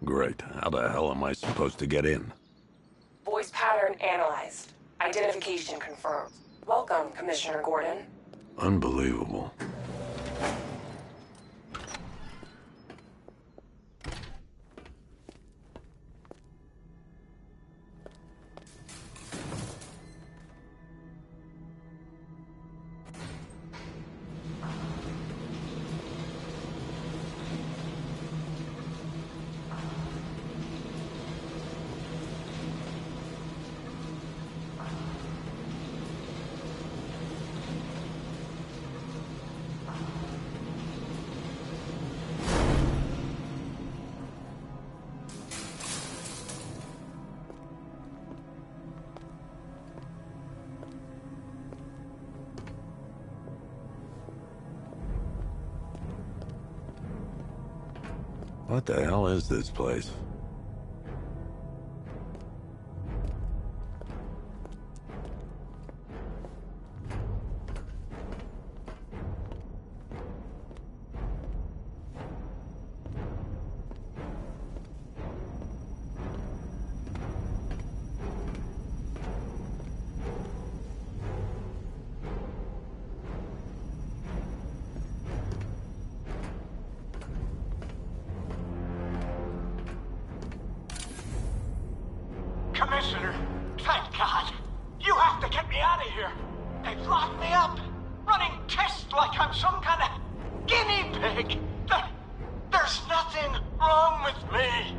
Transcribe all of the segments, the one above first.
Great. How the hell am I supposed to get in? Voice pattern analyzed. Identification confirmed. Welcome, Commissioner Gordon. Unbelievable. What the hell is this place? Commissioner, thank God. You have to get me out of here. They've locked me up, running tests like I'm some kind of guinea pig. There's nothing wrong with me.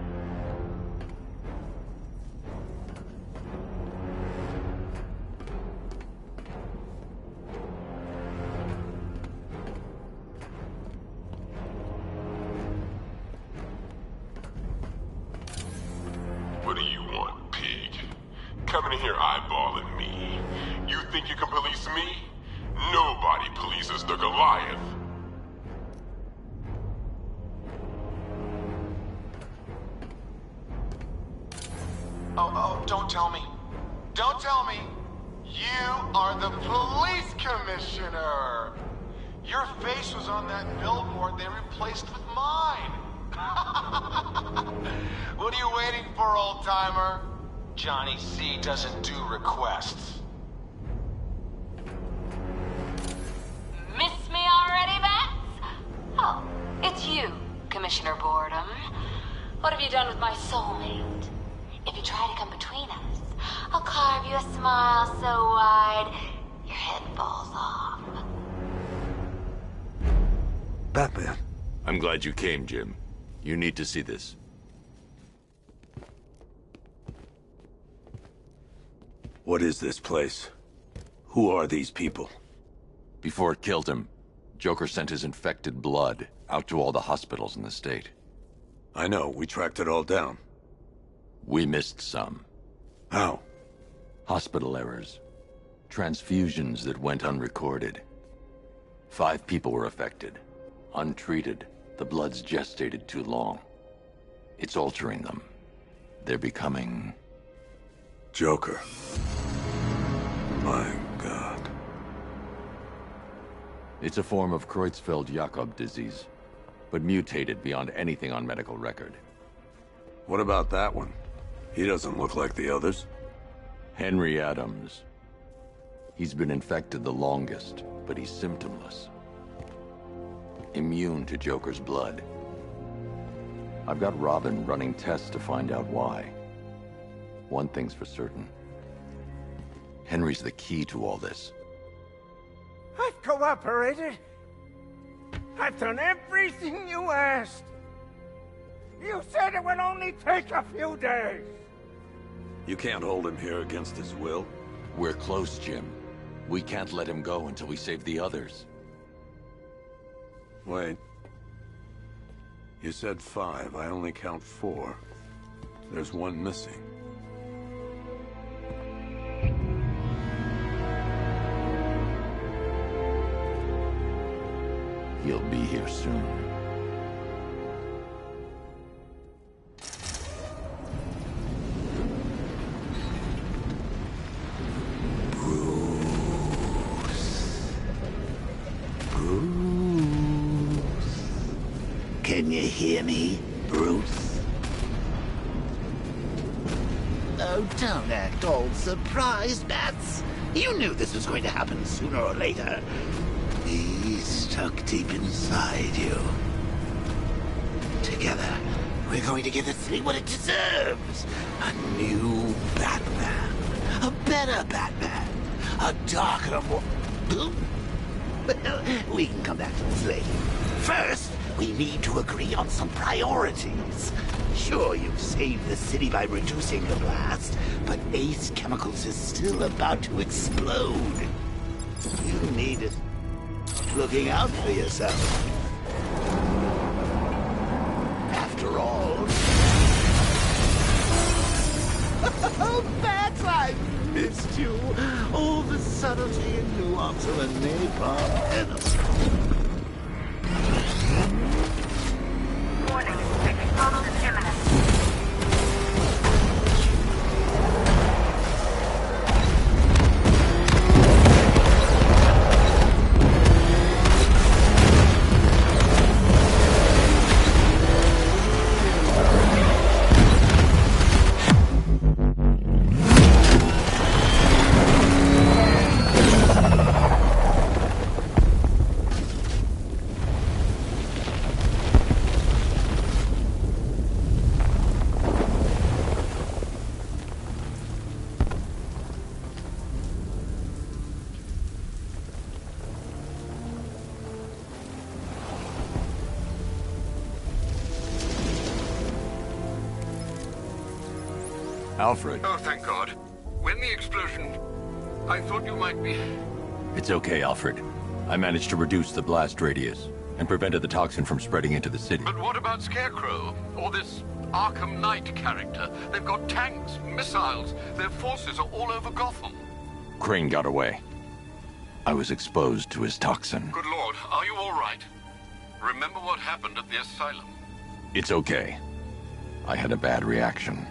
What do you want, pig? Coming in here eyeballing me. You think you can police me? Nobody polices the Goliath. Oh, don't tell me. Don't tell me. You are the police commissioner. Your face was on that billboard they replaced with mine. What are you waiting for, old-timer? Johnny C doesn't do requests. Miss me already, Bats? Oh, it's you, Commissioner Boredom. What have you done with my soulmate? If you try to come between us, I'll carve you a smile so wide, your head falls off. Batman. I'm glad you came, Jim. You need to see this. What is this place? Who are these people? Before it killed him, Joker sent his infected blood out to all the hospitals in the state. I know, we tracked it all down. We missed some. How? Hospital errors. Transfusions that went unrecorded. 5 people were affected. Untreated, the blood's gestated too long. It's altering them. They're becoming... Joker. My God. It's a form of Creutzfeldt-Jakob disease, but mutated beyond anything on medical record. What about that one? He doesn't look like the others. Henry Adams. He's been infected the longest, but he's symptomless. Immune to Joker's blood. I've got Robin running tests to find out why. One thing's for certain. Henry's the key to all this. I've cooperated. I've done everything you asked. You said it would only take a few days. You can't hold him here against his will. We're close, Jim. We can't let him go until we save the others. Wait. You said 5. I only count 4. There's one missing. He'll be here soon. Can you hear me, Bruce? Oh, don't act all surprised, Bats. You knew this was going to happen sooner or later. He's stuck deep inside you. Together, we're going to give the city what it deserves. A new Batman. A better Batman. A darker, more... Well, we can come back to this later. First, we need to agree on some priorities. Sure, you've saved the city by reducing the blast, but Ace Chemicals is still about to explode. You need to start looking out for yourself. After all... Oh, Bats, I missed you. All the subtlety and nuance of a napalm enemy. Warning, explosion imminent. Alfred. Oh, thank God. When the explosion... I thought you might be... It's okay, Alfred. I managed to reduce the blast radius and prevented the toxin from spreading into the city. But what about Scarecrow? Or this Arkham Knight character? They've got tanks, missiles. Their forces are all over Gotham. Crane got away. I was exposed to his toxin. Good Lord, are you all right? Remember what happened at the asylum? It's okay. I had a bad reaction.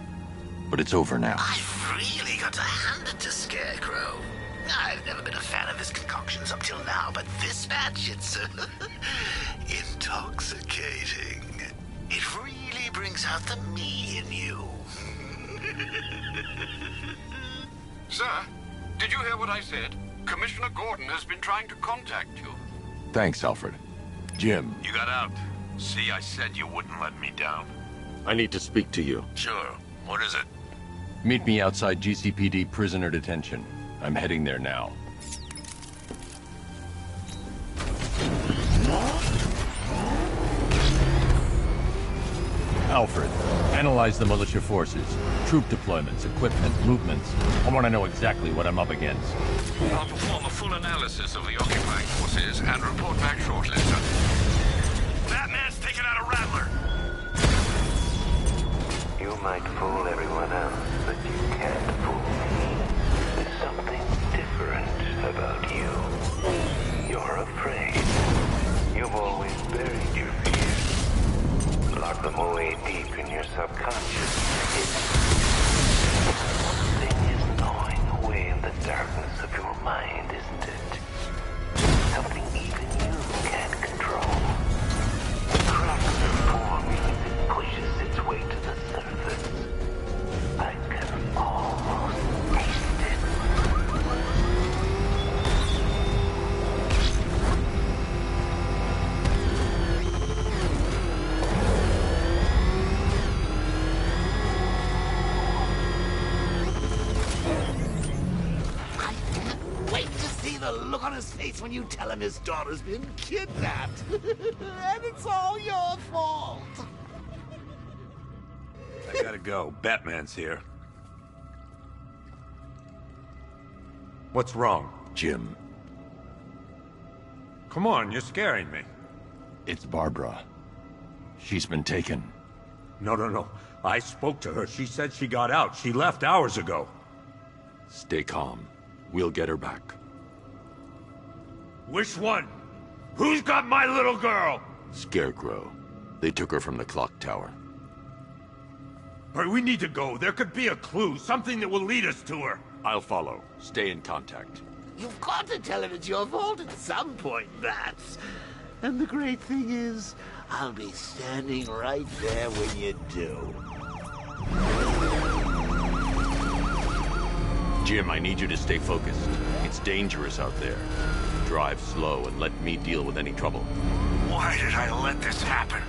But it's over now. I've really got to hand it to Scarecrow. I've never been a fan of his concoctions up till now, but this match, it's intoxicating. It really brings out the me in you. Sir, did you hear what I said? Commissioner Gordon has been trying to contact you. Thanks, Alfred. Jim. You got out. See, I said you wouldn't let me down. I need to speak to you. Sure. What is it? Meet me outside GCPD prisoner detention. I'm heading there now. Alfred, analyze the militia forces, troop deployments, equipment, movements. I want to know exactly what I'm up against. I'll perform a full analysis of the occupying forces and report back shortly, sir. Batman's taking out a rattler! You might fool everyone else, but you can't fool me. There's something different about you. You're afraid. You've always buried your fears. Locked them away deep in your subconscious. One thing is gnawing away in the darkness of your mind, isn't it? Something even you can't control. Cracks are forming as it pushes its way to the surface. I can almost taste it. I can't wait to see the look on his face when you tell him his daughter's been kidnapped. And it's all your fault. I gotta go. Batman's here. What's wrong? Jim. Come on, you're scaring me. It's Barbara. She's been taken. No. I spoke to her. She said she got out. She left hours ago. Stay calm. We'll get her back. Which one? Who's got my little girl? Scarecrow. They took her from the clock tower. All right, we need to go. There could be a clue, something that will lead us to her. I'll follow. Stay in contact. You've got to tell him it's your fault at some point, Bats. And the great thing is, I'll be standing right there when you do. Jim, I need you to stay focused. It's dangerous out there. Drive slow and let me deal with any trouble. Why did I let this happen?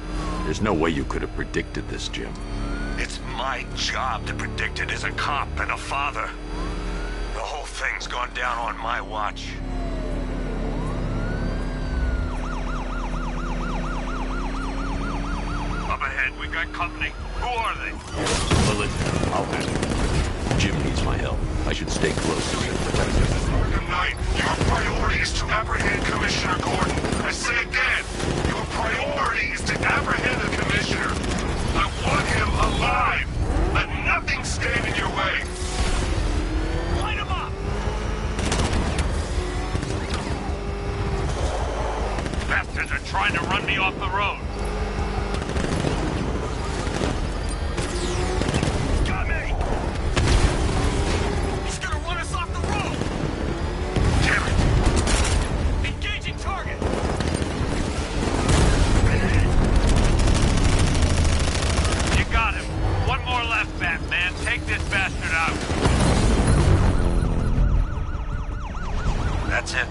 There's no way you could have predicted this, Jim. It's my job to predict it as a cop and a father. The whole thing's gone down on my watch. Up ahead, we've got company. Who are they? Melissa, I'll handle it. Jim needs my help. I should stay close to him. Arkham Knight, your priority is to apprehend Commissioner Gordon. I say again, your priority is to apprehend the Commissioner. I want him alive. Let nothing stand in your way. Light him up! Bastards are trying to run me off the road. Got me! He's gonna run us off the road! Damn it! Engaging target! You got him. One more left, Batman. Take this bastard out. That's it.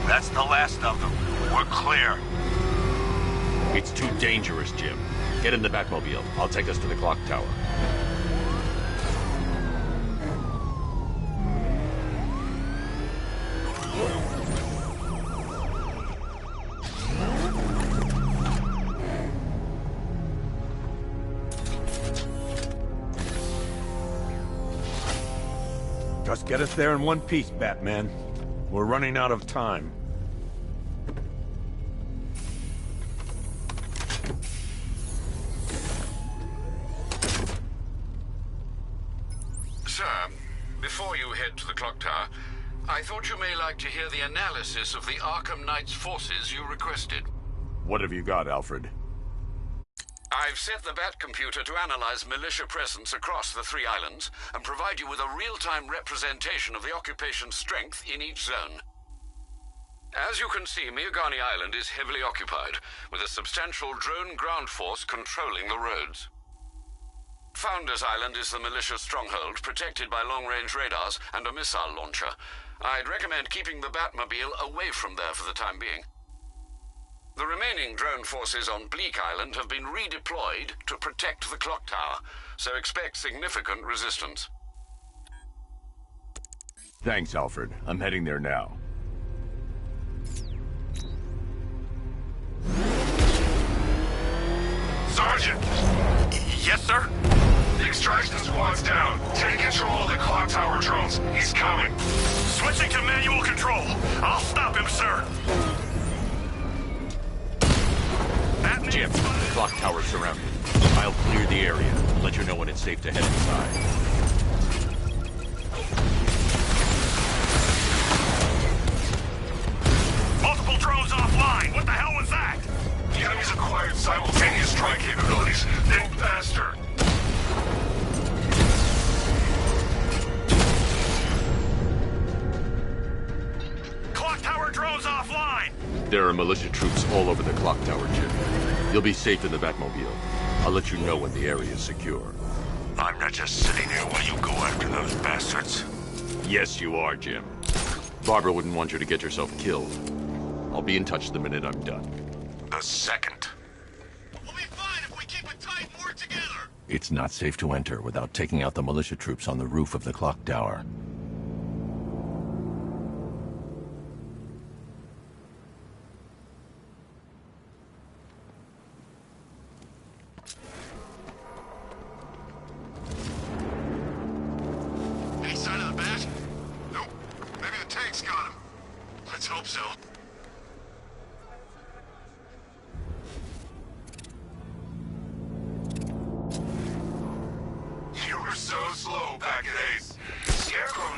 That's the last of them. We're clear. It's too dangerous, Jim. Get in the Batmobile. I'll take us to the clock tower. Just get us there in one piece, Batman. We're running out of time. Sir, before you head to the clock tower, I thought you may like to hear the analysis of the Arkham Knight's forces you requested. What have you got, Alfred? I've set the Bat computer to analyze militia presence across the 3 islands and provide you with a real-time representation of the occupation's strength in each zone. As you can see, Miagani Island is heavily occupied, with a substantial drone ground force controlling the roads. Founders Island is the militia stronghold, protected by long-range radars and a missile launcher. I'd recommend keeping the Batmobile away from there for the time being. The remaining drone forces on Bleak Island have been redeployed to protect the clock tower, so expect significant resistance. Thanks, Alfred. I'm heading there now. Sergeant! Yes, sir? The extraction squad's down. Take control of the clock tower drones. He's coming. Switching to manual control. I'll stop him, sir. Jim, the clock tower's surrounded. I'll clear the area and let you know when it's safe to head inside. Multiple drones offline. What the hell was that? The enemy's acquired simultaneous strike capabilities. Think faster. Clock tower drones offline. There are militia troops all over the clock tower, Jim. You'll be safe in the Batmobile. I'll let you know when the area is secure. I'm not just sitting here while you go after those bastards. Yes, you are, Jim. Barbara wouldn't want you to get yourself killed. I'll be in touch the minute I'm done. The second. We'll be fine if we keep it tight and work together. It's not safe to enter without taking out the militia troops on the roof of the clock tower. Any sign of the bat? Nope. Maybe the tank's got him. Let's hope so. You were so slow back at Ace. Scarecrow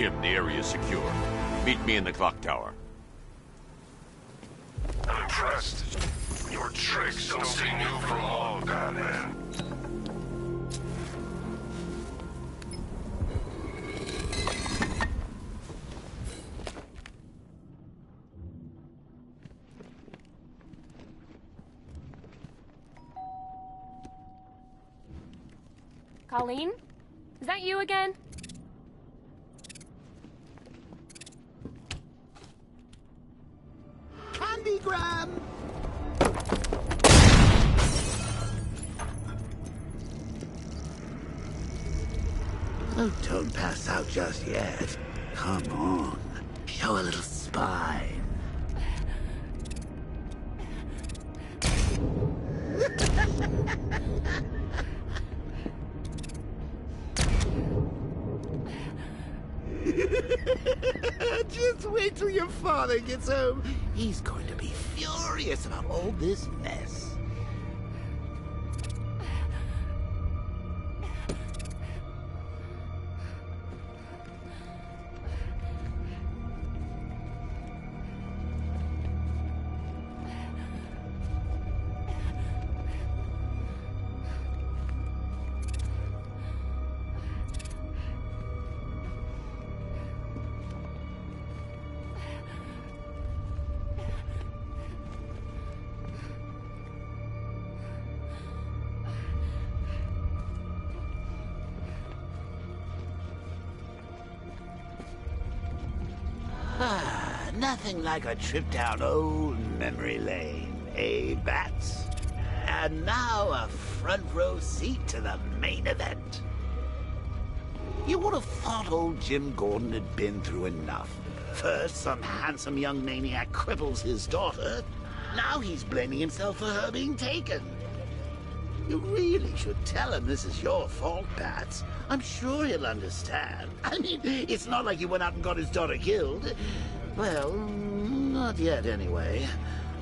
Jim, the area is secure. Meet me in the clock tower. I'm impressed. Your tricks don't stay new for long, Batman. Colleen? Is that you again? Candygram! Oh, don't pass out just yet. Come on. Show a little spine. Just wait till your father gets home. He's going to be furious about all this mess. Nothing like a trip down old memory lane, eh, Bats? And now a front row seat to the main event. You would have thought old Jim Gordon had been through enough. First, some handsome young maniac cripples his daughter. Now he's blaming himself for her being taken. You really should tell him this is your fault, Bats. I'm sure he'll understand. I mean, it's not like you went out and got his daughter killed. Well, not yet anyway.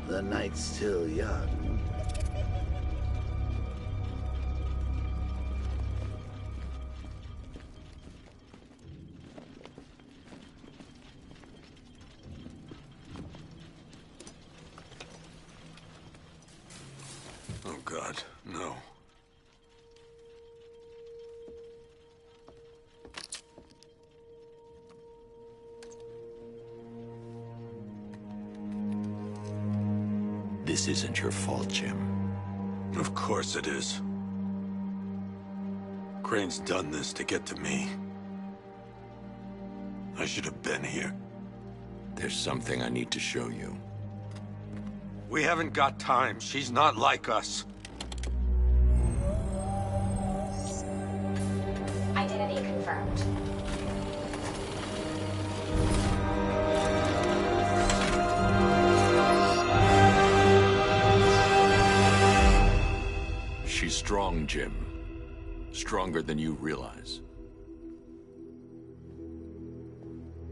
The night's still young. Oh, God, no. This isn't your fault, Jim. Of course it is. Crane's done this to get to me. I should have been here. There's something I need to show you. We haven't got time. She's not like us. Identity confirmed. She's strong, Jim. Stronger than you realize.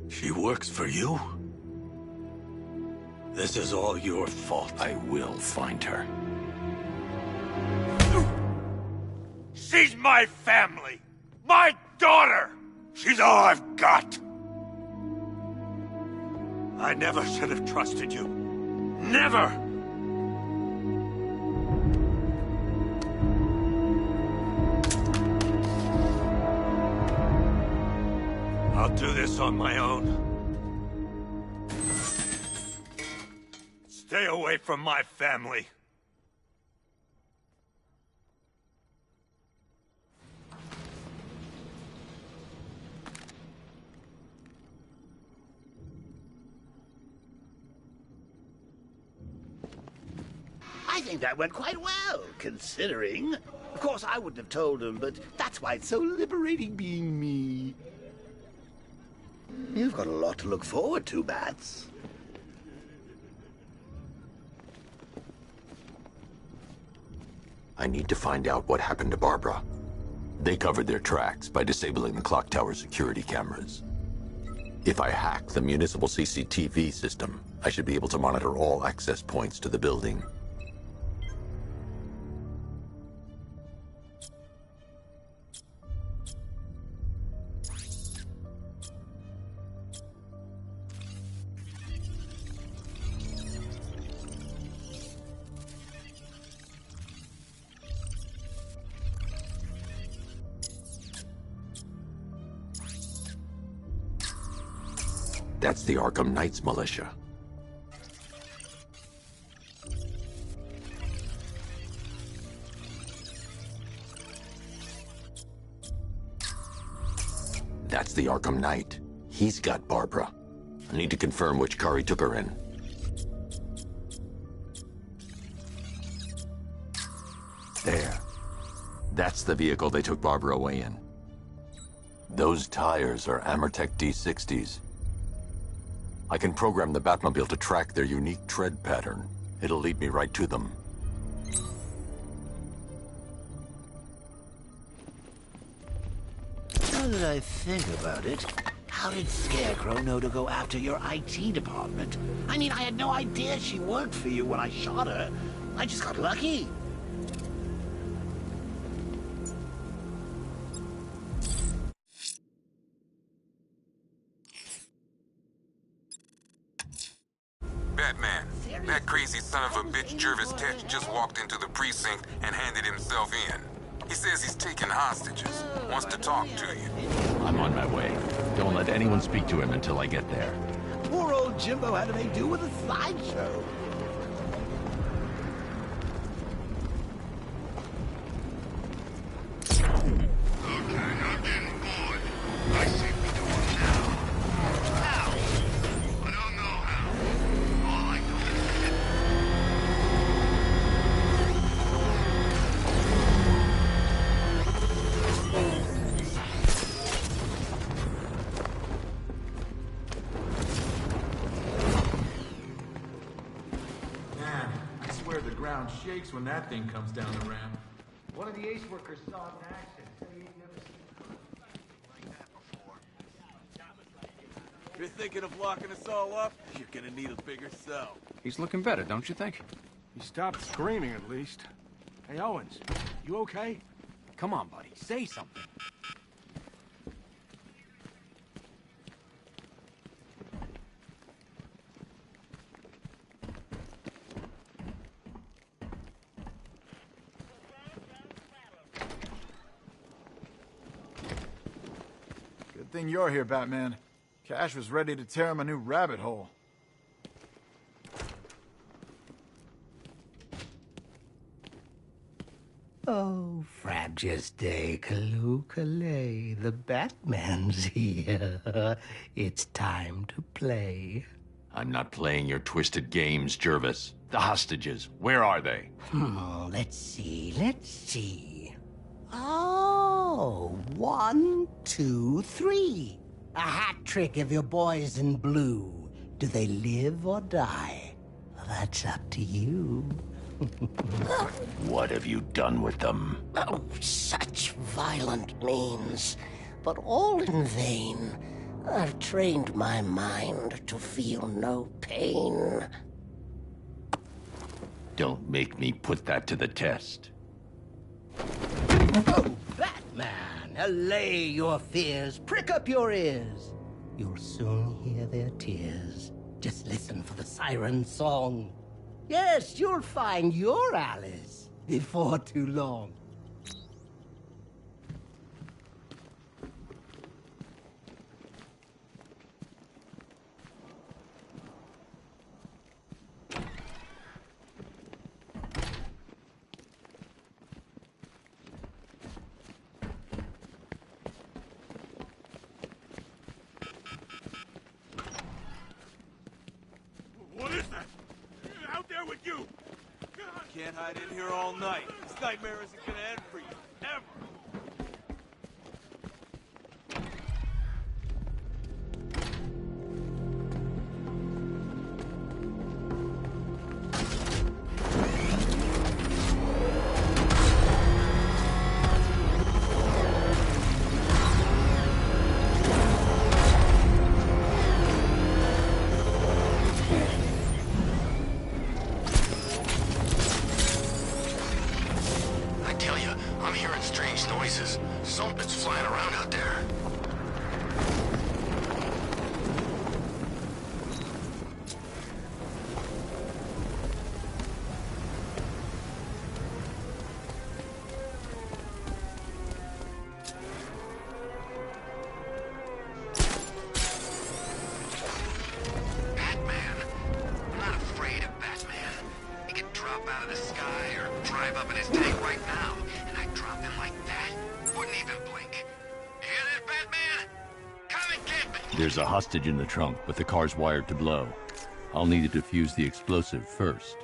She works for you? This is all your fault. I will find her. She's my family! My daughter! She's all I've got! I never should have trusted you. Never! I'll do this on my own. Stay away from my family. I think that went quite well, considering. Of course, I wouldn't have told him, but that's why it's so liberating being me. You've got a lot to look forward to, Bats. I need to find out what happened to Barbara. They covered their tracks by disabling the clock tower security cameras. If I hack the municipal CCTV system, I should be able to monitor all access points to the building. That's the Arkham Knights militia. That's the Arkham Knight. He's got Barbara. I need to confirm which car he took her in. There. That's the vehicle they took Barbara away in. Those tires are Amertech D60s. I can program the Batmobile to track their unique tread pattern. It'll lead me right to them. Now that I think about it, how did Scarecrow know to go after your IT department? I mean, I had no idea she worked for you when I shot her. I just got lucky. Batman, that crazy son of a bitch Jervis Tetch just walked into the precinct and handed himself in. He says he's taking hostages, wants to talk to you. I'm on my way. Don't let anyone speak to him until I get there. Poor old Jimbo had to make do with a sideshow. Okay, I'm getting bored. I see we do it now. How? I don't know how. All I know is Man, I swear the ground shakes when that thing comes down the ramp. One of the ace workers saw it in action. Said he ain't never seen like that before. If you're thinking of locking us all up, you're gonna need a bigger cell. He's looking better, don't you think? He stopped screaming at least. Hey, Owens, you okay? Come on, buddy, say something. Good thing you're here, Batman. Cash was ready to tear him a new rabbit hole. Oh, Fragiste Kalukale, the Batman's here. It's time to play. I'm not playing your twisted games, Jervis. The hostages, where are they? Let's see. Oh, 1, 2, 3. A hat trick of your boys in blue. Do they live or die? That's up to you. What have you done with them? Oh, such violent means, but all in vain. I've trained my mind to feel no pain. Don't make me put that to the test. Oh, Batman, allay your fears, prick up your ears. You'll soon hear their tears. Just listen for the siren song. Yes, you'll find your Alice before too long. What is that? Out there with you! Can't hide in here all night. This nightmare isn't gonna end for you, ever. I tell you, I'm hearing strange noises. Something's flying around out there. even blink. You hear this, Batman? Come and get me! There's a hostage in the trunk, but the car's wired to blow. I'll need to defuse the explosive first.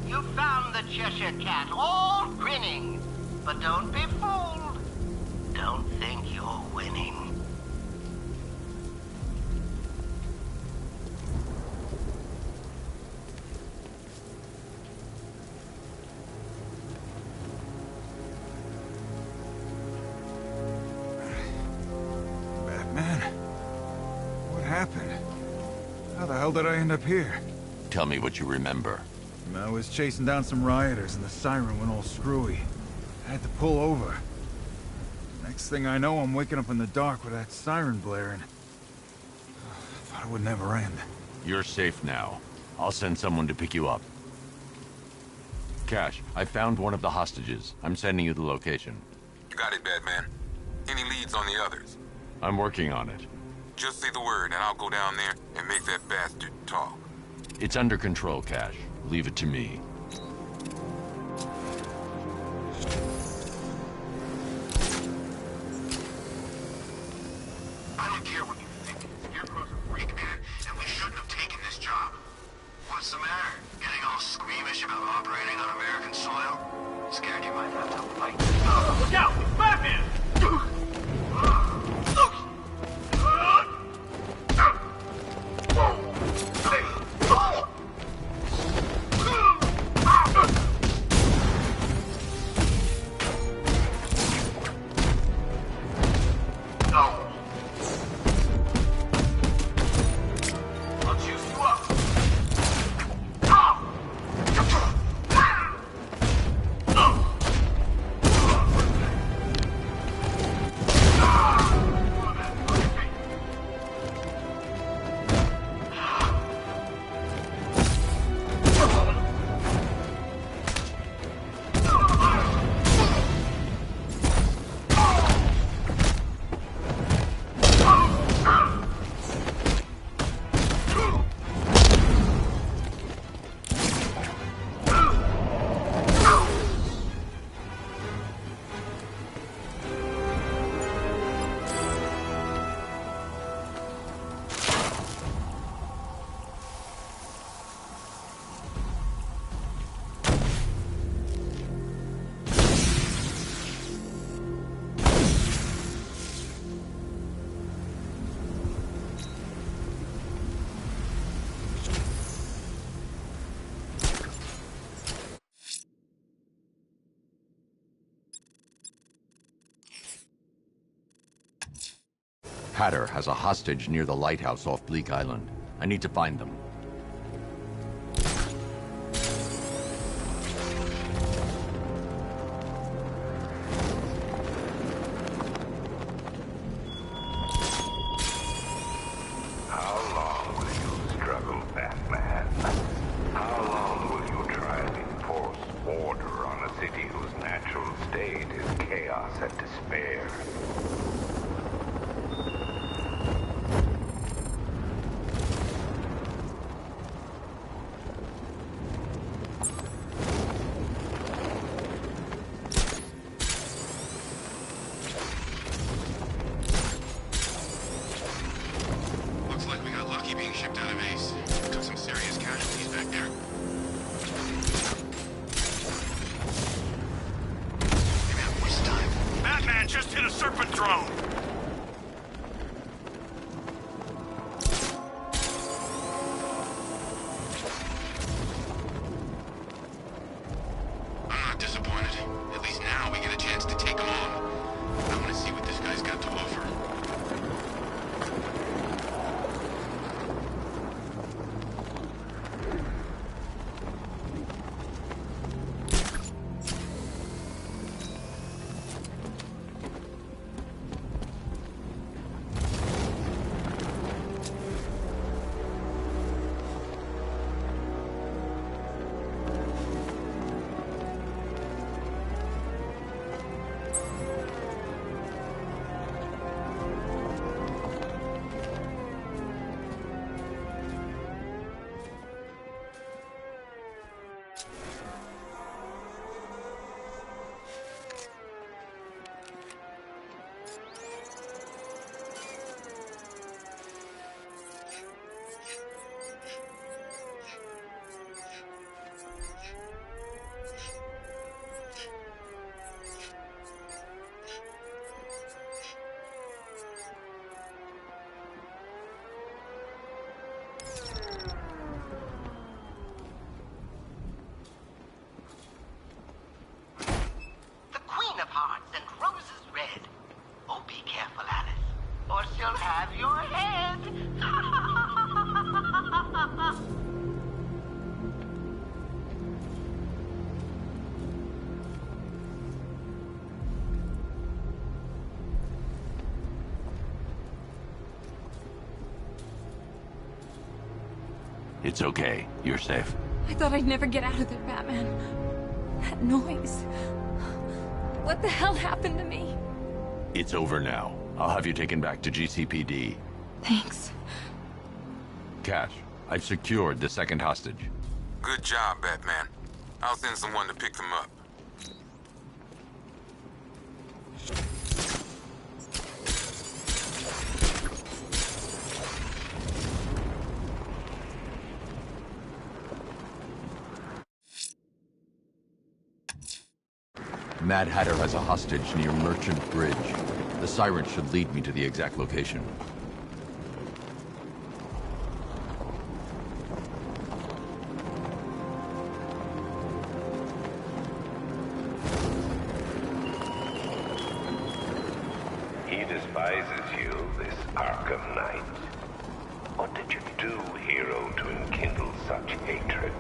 You found the Cheshire Cat, all grinning. But don't be fooled. Don't think you're winning. Batman? What happened? How the hell did I end up here? Tell me what you remember. I was chasing down some rioters and the siren went all screwy. I had to pull over. Next thing I know, I'm waking up in the dark with that siren blaring. I thought it would never end. You're safe now. I'll send someone to pick you up. Cash, I found one of the hostages. I'm sending you the location. Got it, Batman. Any leads on the others? I'm working on it. Just say the word and I'll go down there and make that bastard talk. It's under control, Cash. Leave it to me. I don't care what you think. Scarecrow's a freak, man, and we shouldn't have taken this job. What's the matter? Getting all squeamish about operating on American soil? Scared you might have to fight. Look out! It's Batman! Hatter has a hostage near the lighthouse off Bleak Island. I need to find them. How long will you struggle, Batman? How long will you try to enforce order on a city whose natural state is chaos and despair? It's okay. You're safe. I thought I'd never get out of there, Batman. That noise. What the hell happened to me? It's over now. I'll have you taken back to GCPD. Thanks. Cash, I've secured the second hostage. Good job, Batman. I'll send someone to pick them up. Mad Hatter has a hostage near Merchant Bridge. The siren should lead me to the exact location. He despises you, this Arkham Knight. What did you do, hero, to enkindle such hatred?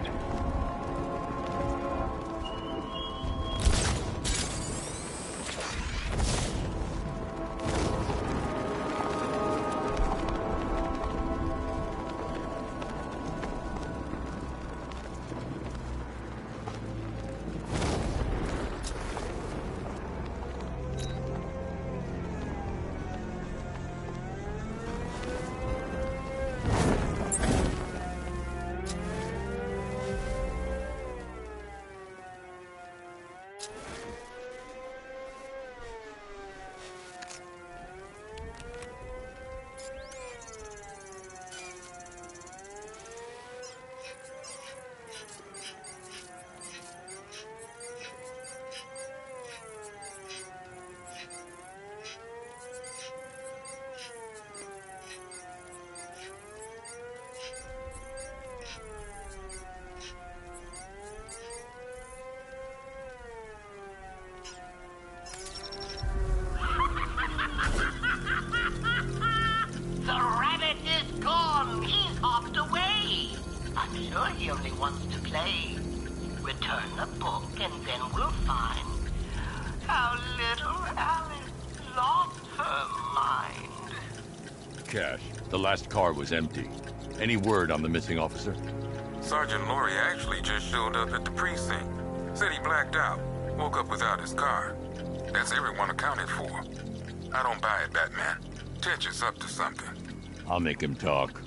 I'm sure he only wants to play. Return the book and then we'll find how little Alice lost her mind. Cash, the last car was empty. Any word on the missing officer? Sergeant Laurie actually just showed up at the precinct. Said he blacked out. Woke up without his car. That's everyone accounted for. I don't buy it, Batman. Tetch is up to something. I'll make him talk.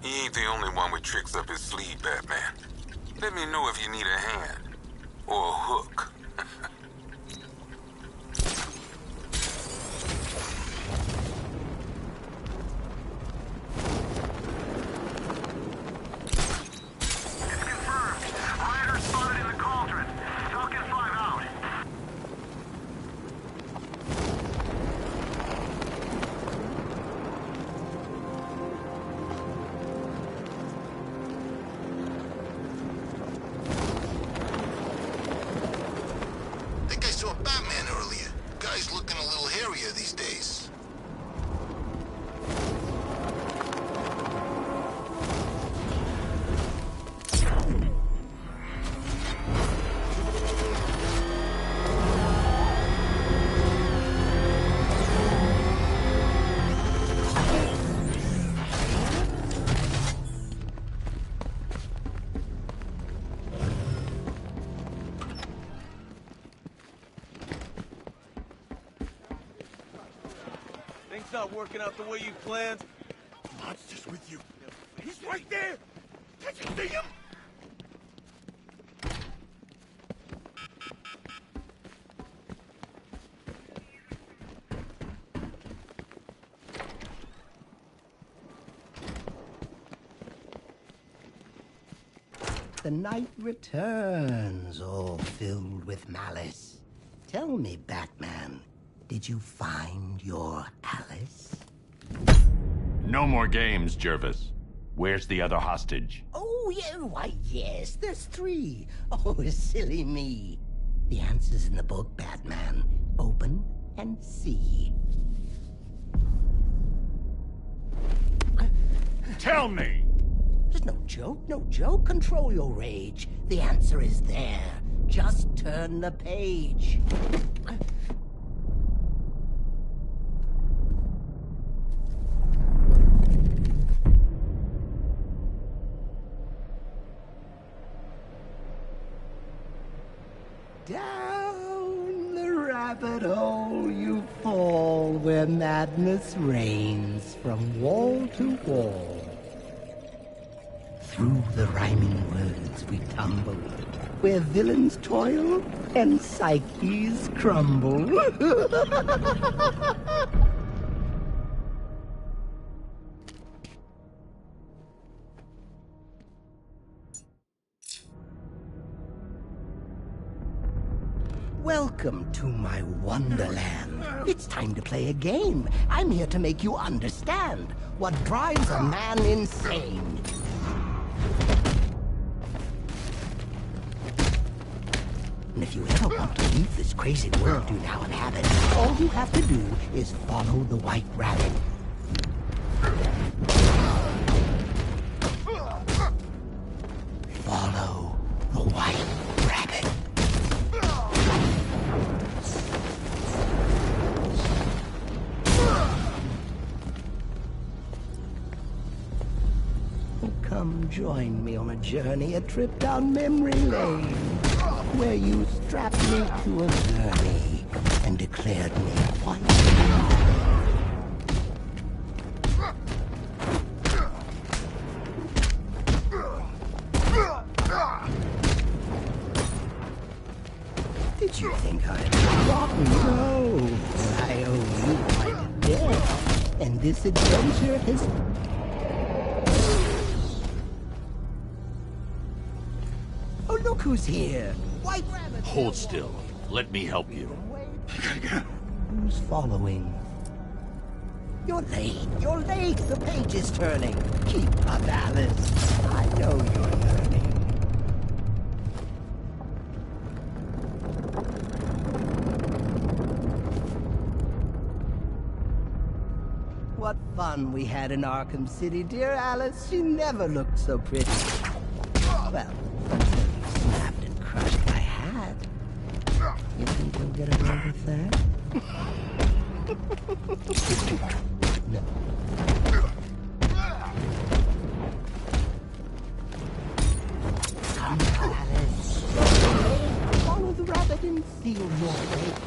He ain't the only one with tricks up his sleeve, Batman. Let me know if you need a hand. Or a hook. Not working out the way you planned. Monster's with you. He's right there. Did you see him? The night returns, all filled with malice. Tell me, Batman, did you find your Alice? No more games, Jervis. Where's the other hostage? Oh, yeah, why, yes, there's 3. Oh, silly me. The answer's in the book, Batman. Open and see. Tell me! There's no joke, no joke. Control your rage. The answer is there. Just turn the page. Down the rabbit hole you fall, where madness reigns from wall to wall. Through the rhyming words we tumble, where villains toil and psyches crumble. Welcome to my wonderland. It's time to play a game. I'm here to make you understand what drives a man insane. And if you ever want to leave this crazy world you now inhabit, all you have to do is follow the White Rabbit. Follow the White Rabbit. Oh, come join me on a journey, a trip down memory lane, where you strapped me to a gurney and declared me white. Did you think I'd forgotten? No, I owe you quite a debt, and this adventure has... Oh, look who's here! White Rabbit! Hold still. Let me help you. Who's following? You're late. You're late. The page is turning. Keep up, Alice. I know you're learning. What fun we had in Arkham City, dear Alice. You never looked so pretty. Well, until you snapped and crushed my hat. You think you'll get away with that? No. Come, Alice. Follow the rabbit and seal your fate.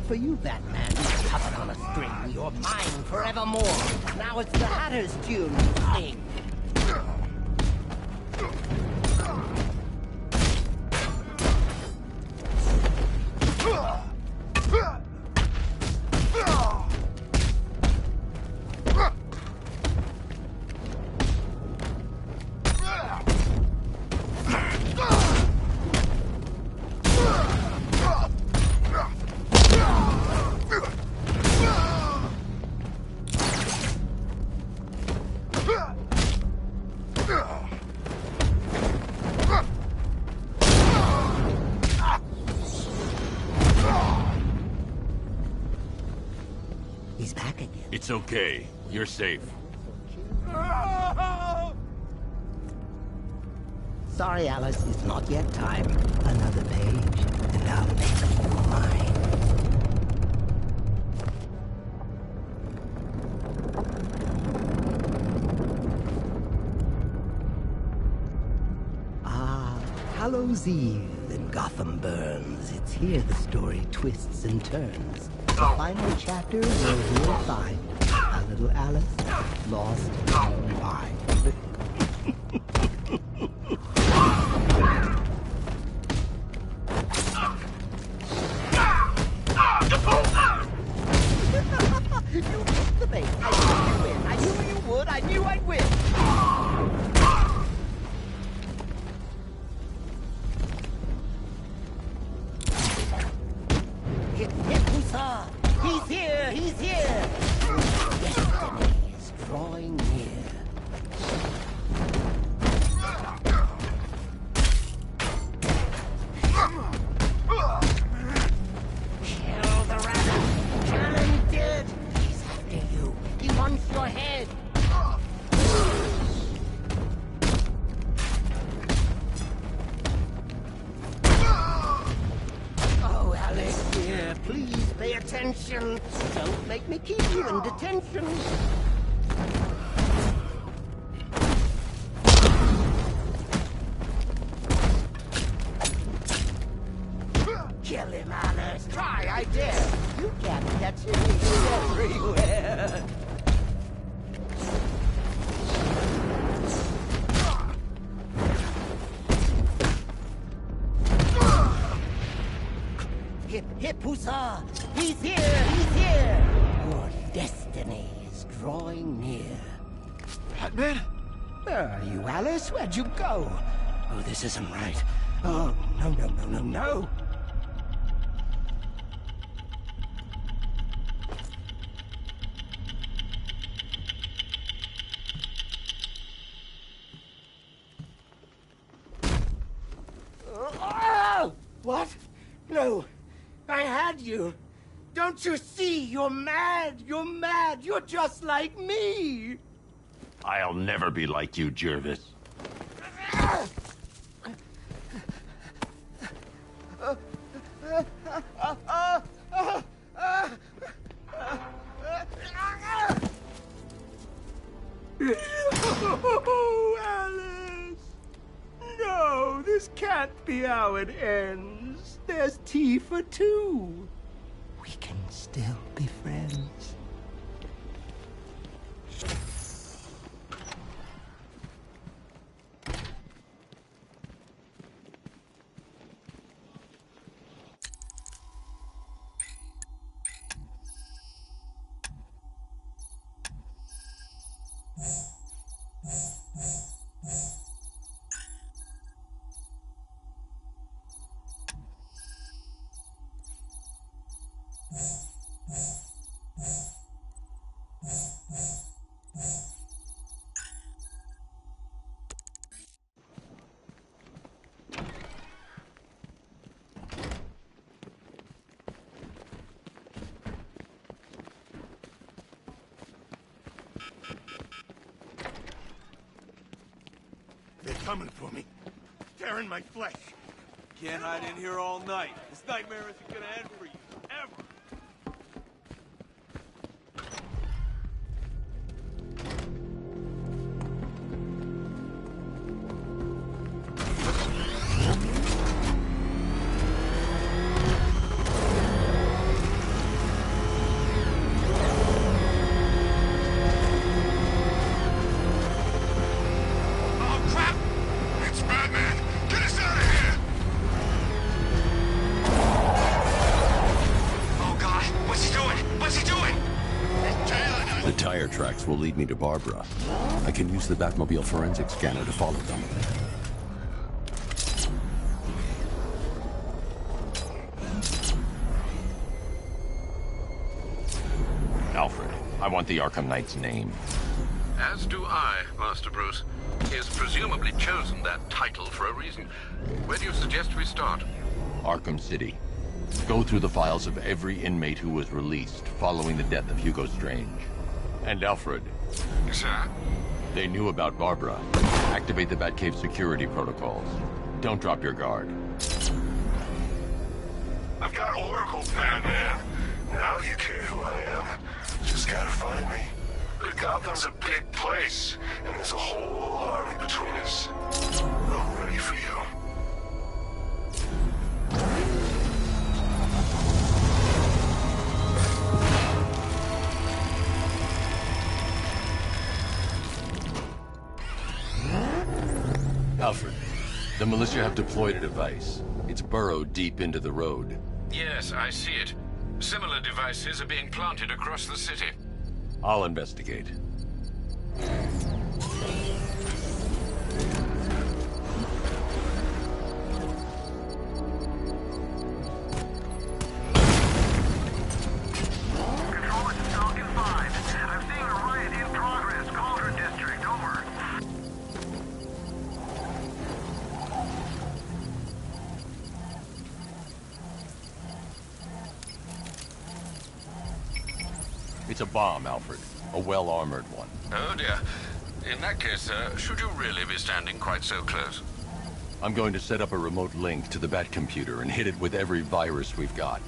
For you, Batman, you're covered on a string. You're mine forevermore. Now it's the Hatter's tune to sing. He's back again. It's okay. You're safe. Sorry, Alice, it's not yet time. Another page, and I'll make you mine. Ah, Hallows Eve and Gotham burns. It's here the story twists and turns. The final chapter where you'll find a little Alice lost in mind. You missed the bait. I knew you'd win. I knew you would. I knew I'd win. Hit Hussar. He's here. He's here. Destiny is drawing near. Kill the rabbit. Kill him dead. He's after you. He wants your head. Oh, Alice. Alice here, please pay attention. Don't make me keep you in detention. Kill him, Alice. Try, I dare. You can't catch him. He's everywhere. Hip, hip, huzzah! He's here! He's here! Your destiny is drawing near. Batman? Where are you, Alice? Where'd you go? Oh, this isn't right. Oh, no, no, no, no, no! What? No. I had you. Don't you see? You're mad. You're mad. You're just like me. I'll never be like you, Jervis. Oh, Alice! No, this can't be how it ends. There's tea for two. We can still be friends. They're coming for me. Tearing my flesh. Can't hide in here all night. This nightmare isn't gonna end for you. Ever. Tracks will lead me to Barbara. I can use the Batmobile forensic scanner to follow them. Alfred, I want the Arkham Knight's name. As do I, Master Bruce. He has presumably chosen that title for a reason. Where do you suggest we start? Arkham City. Go through the files of every inmate who was released following the death of Hugo Strange. And Alfred. Sir? They knew about Barbara. Activate the Batcave security protocols. Don't drop your guard. I've got Oracle, Batman. Now you care who I am. Just gotta find me. But Gotham's a big place, and there's a whole army between us. I'm ready for you. Alfred, the militia have deployed a device. It's burrowed deep into the road. Yes, I see it. Similar devices are being planted across the city. I'll investigate. It's a bomb, Alfred. A well-armored one. Oh dear. In that case, should you really be standing quite so close? I'm going to set up a remote link to the Batcomputer and hit it with every virus we've got.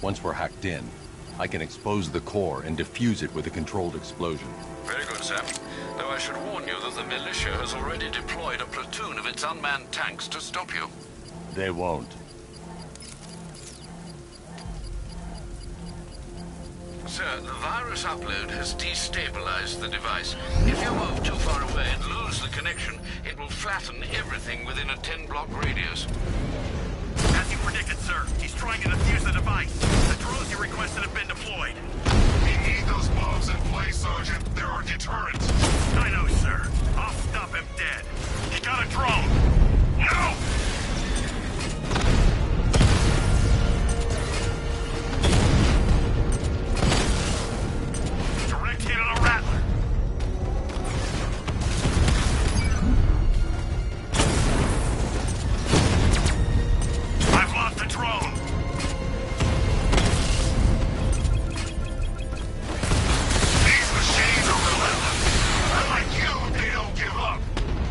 Once we're hacked in, I can expose the core and defuse it with a controlled explosion. Very good, sir. Though I should warn you that the militia has already deployed a platoon of its unmanned tanks to stop you. They won't. Sir, the virus upload has destabilized the device. If you move too far away and lose the connection, it will flatten everything within a 10-block radius. As you predicted, sir, he's trying to defuse the device. The drones you requested have been deployed. We need those bombs in place, Sergeant. There are deterrents. I know, sir. I'll stop him dead. He got a drone. No! Direct hit on a rattler. I've lost the drone. These machines are relentless. Unlike you, they don't give up.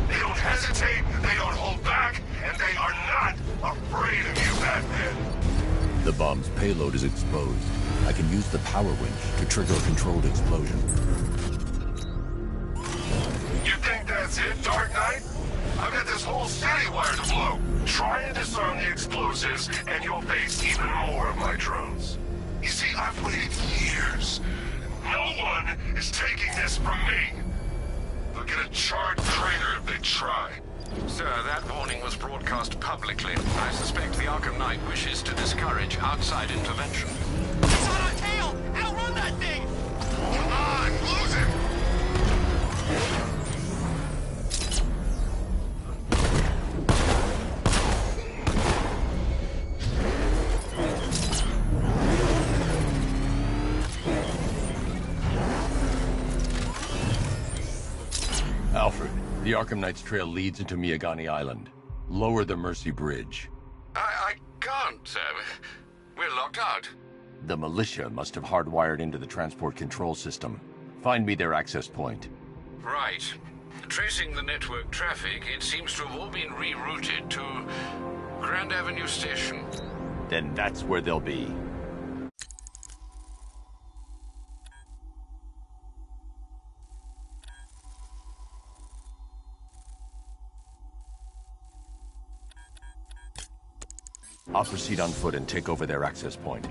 They don't hesitate, they don't hold back, and they are not afraid of you, Batman. The bomb's payload is exposed. I can use the power winch to trigger a controlled explosion. You think that's it, Dark Knight? I've got this whole city wired to blow. Try and disarm the explosives, and you'll face even more of my drones. You see, I've waited years. No one is taking this from me. They'll get a charred crater if they try. Sir, that warning was broadcast publicly. I suspect the Arkham Knight wishes to discourage outside intervention. He's on our tail! Outrun that thing! Come on, lose it! Alfred, the Arkham Knight's trail leads into Miyagani Island. Lower the Mercy Bridge. I can't, sir. We're locked out. The militia must have hardwired into the transport control system. Find me their access point. Right. Tracing the network traffic, it seems to have all been rerouted to Grand Avenue Station. Then that's where they'll be. I'll proceed on foot and take over their access point.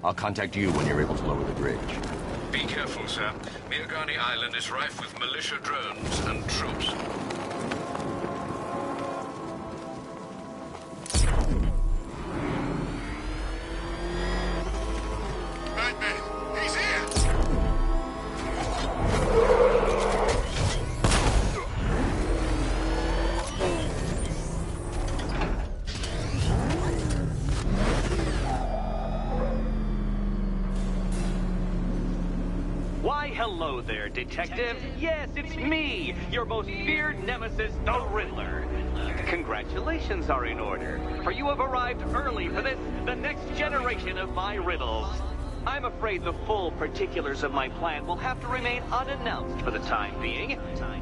I'll contact you when you're able to lower the bridge. Be careful, sir. Miyagani Island is rife with militia drones and troops. Batman, he's here! Why, hello there, Detective. Yes, it's me, your most feared nemesis, the Riddler. Congratulations are in order, for you have arrived early for this, the next generation of my riddles. I'm afraid the full particulars of my plan will have to remain unannounced for the time being,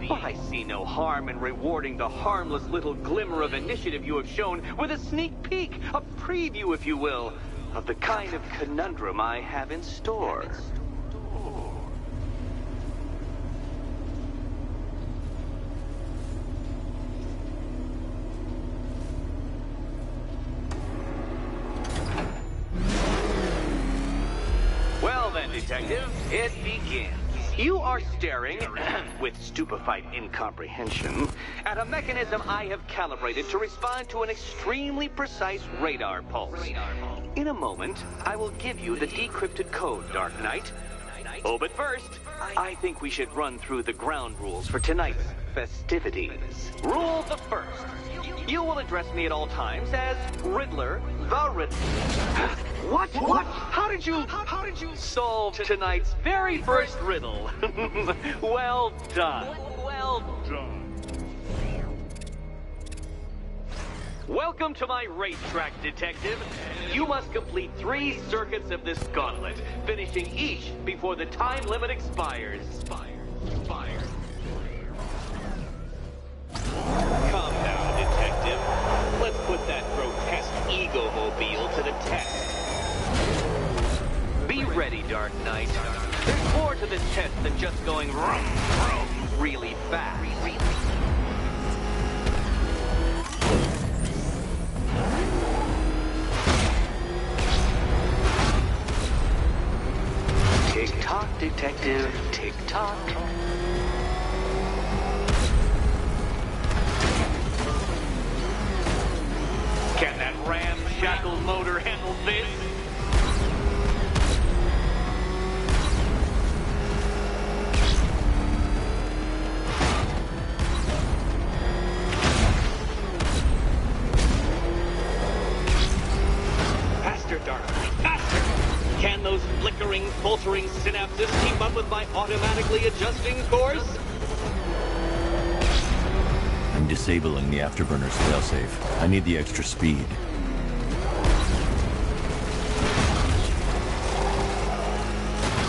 but I see no harm in rewarding the harmless little glimmer of initiative you have shown with a sneak peek, a preview, if you will, of the kind of conundrum I have in store. Well then, Detective, it begins. You are staring, with stupefied incomprehension, at a mechanism I have calibrated to respond to an extremely precise radar pulse. In a moment, I will give you the decrypted code, Dark Knight. Oh, but first, I think we should run through the ground rules for tonight's festivities. Rule the first. You will address me at all times as Riddler, the Riddler. What? How did you solve tonight's very first riddle? Well done. Well done. Welcome to my racetrack, Detective. You must complete 3 circuits of this gauntlet, finishing each before the time limit expires. Fire. Calm down, Detective. Let's put that grotesque ego-mobile to the test. ready, Dark Knight. There's more to this test than just going vroom, vroom really fast. Tick-tock, detective, tick-tock. Can that ramshackle motor handle this? Faster, Dark Knight, faster! Can those flickering, faltering synapses keep up with my automatically adjusting course? I'm disabling the afterburner's failsafe. I need the extra speed.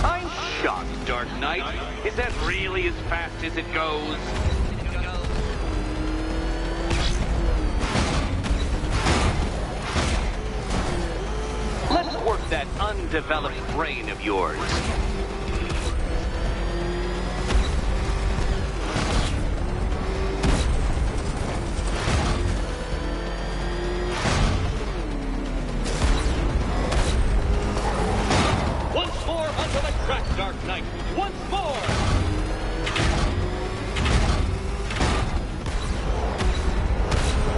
I'm shocked, Dark Knight. Is that really as fast as it goes? Let's work that undeveloped brain of yours. Once more onto the track, Dark Knight. Once more!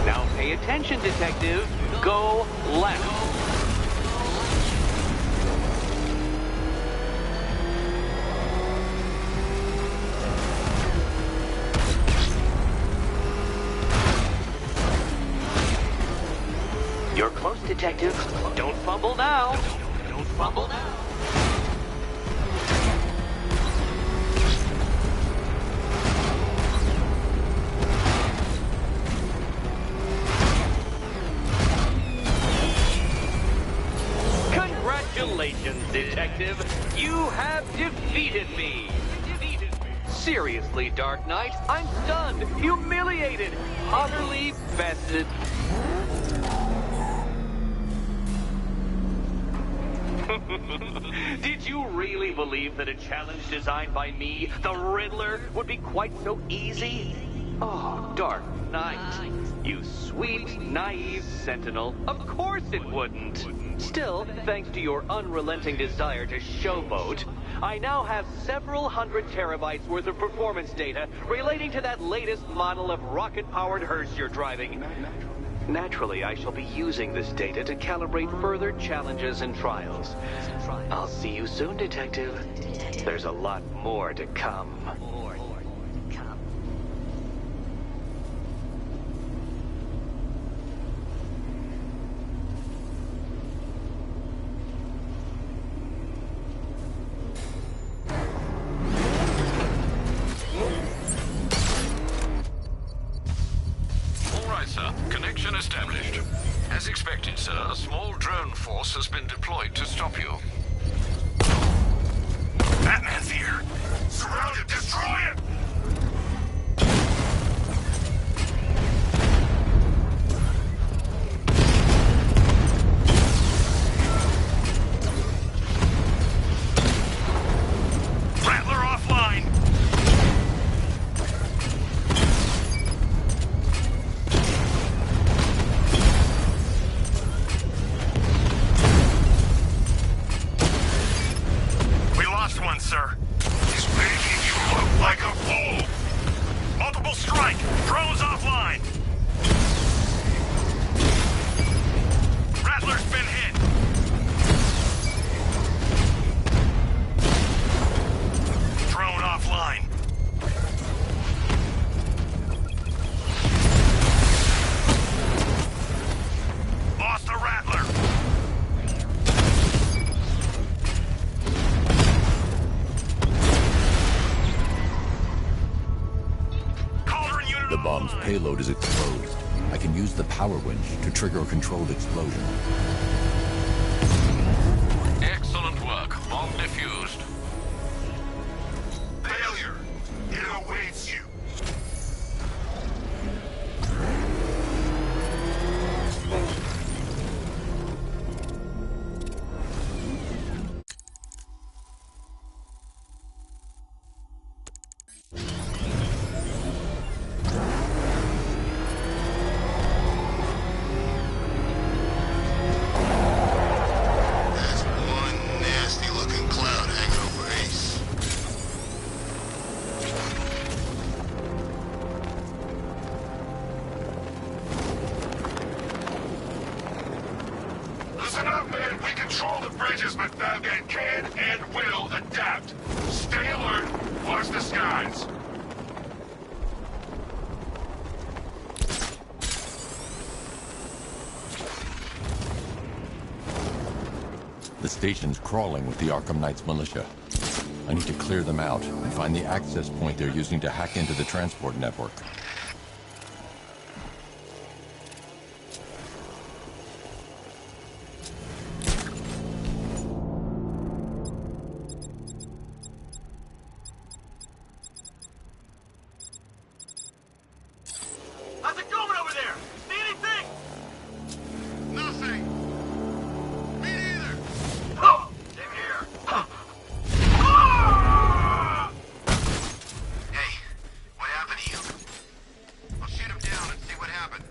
Now pay attention, detective. Go left. You're close, detective. Don't fumble now. Don't fumble now. Congratulations, detective. You have defeated me. Seriously, Dark Knight, I'm stunned, humiliated, utterly bested. Did you really believe that a challenge designed by me, the Riddler, would be quite so easy? Oh, Dark Knight, you sweet, naive sentinel. Of course it wouldn't. Still, thanks to your unrelenting desire to showboat, I now have several hundred terabytes worth of performance data relating to that latest model of rocket-powered hearse you're driving. Naturally, I shall be using this data to calibrate further challenges and trials. I'll see you soon, detective. There's a lot more to come. Sir. Connection established. As expected, sir, a small drone force has been deployed to stop you. Batman's here! Surround it! Destroy it! Rattler offline! One, sir. He's making you look like a fool! Multiple strike! Drones offline! Rattler's been hit! Drone offline. Lost the Rattler! The bomb's payload is exposed. I can use the power winch to trigger a controlled explosion. Excellent work. Bomb defused. Failure! It awaits you! bridges, but Batman can and will adapt. Stay alert. Watch the skies. The station's crawling with the Arkham Knight's militia. I need to clear them out and find the access point they're using to hack into the transport network. How's it going over there? See anything? Nothing. Me neither. In here. Hey, what happened to you? I'll shoot him down and see what happened.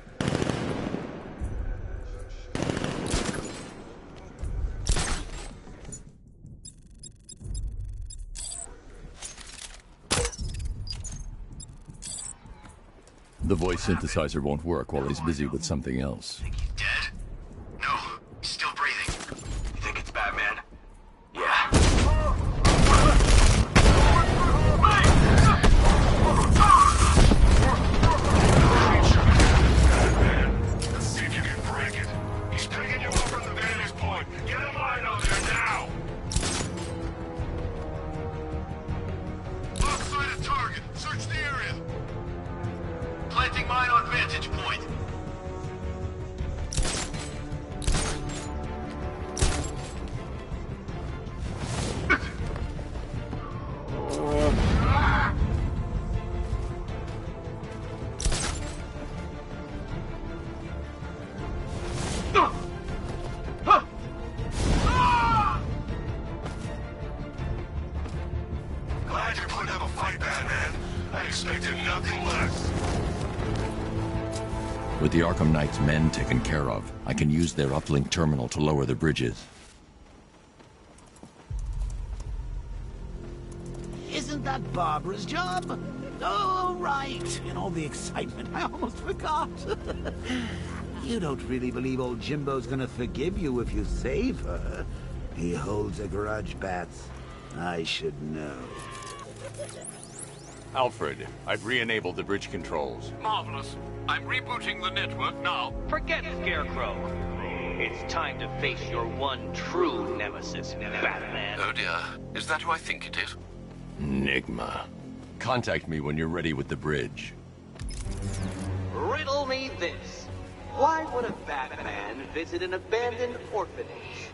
The voice synthesizer won't work while he's busy with something else. Dead? No, he's still breathing. You think it's Batman? Yeah. Let's see if you can break it. He's picking you up from the vantage point. Get a line out there now! Offside of target. Search the area. Planting mine on vantage point. Glad you're putting up a fight, Batman. I expected nothing less. With the Arkham Knight's men taken care of, I can use their uplink terminal to lower the bridges. Isn't that Barbara's job? Oh, right. In all the excitement, I almost forgot. You don't really believe old Jimbo's gonna forgive you if you save her. He holds a grudge, Bats. I should know. Alfred, I've re-enabled the bridge controls. Marvelous. I'm rebooting the network now. Forget Scarecrow. It's time to face your one true nemesis, Batman. Oh dear. Is that who I think it is? Enigma. Contact me when you're ready with the bridge. Riddle me this. Why would a Batman visit an abandoned orphanage?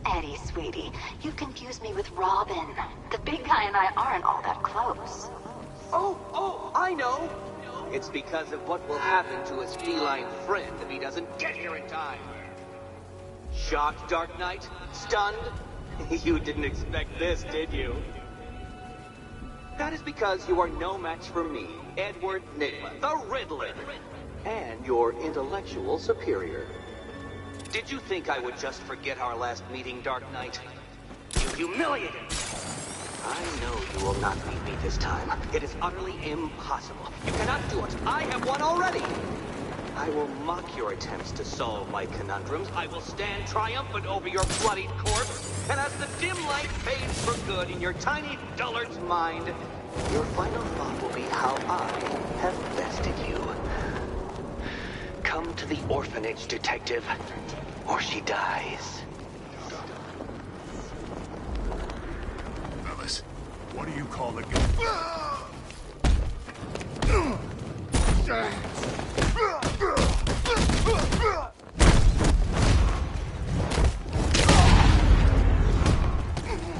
Eddie, sweetie, you confused me with Robin. The big guy and I aren't all that close. Oh, I know. It's because of what will happen to his feline friend if he doesn't get here in time. Shocked, Dark Knight? Stunned? You didn't expect this, did you? That is because you are no match for me, Edward Nigma, the Riddler, and your intellectual superior. Did you think I would just forget our last meeting, Dark Knight? You humiliated me. I know you will not beat me this time. It is utterly impossible. You cannot do it. I have won already. I will mock your attempts to solve my conundrums. I will stand triumphant over your bloodied corpse. And as the dim light fades for good in your tiny dullard's mind, your final thought will be how I have bested you. Come to the orphanage, detective, or she dies. Fellas, what do you call the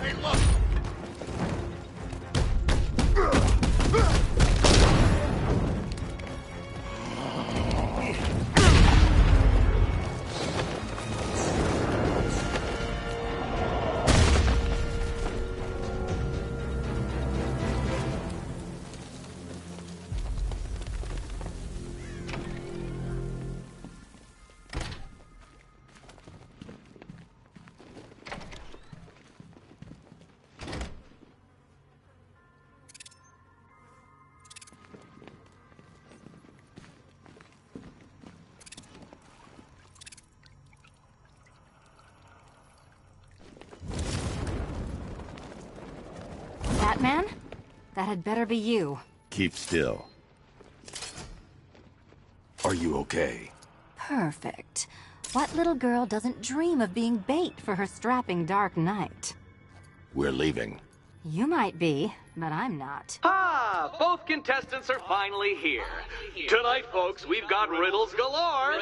Hey, look! Batman? That had better be you. Keep still. Are you okay? Perfect. What little girl doesn't dream of being bait for her strapping Dark Knight? We're leaving. You might be, but I'm not. Ah, both contestants are finally here. Tonight, folks, we've got riddles galore.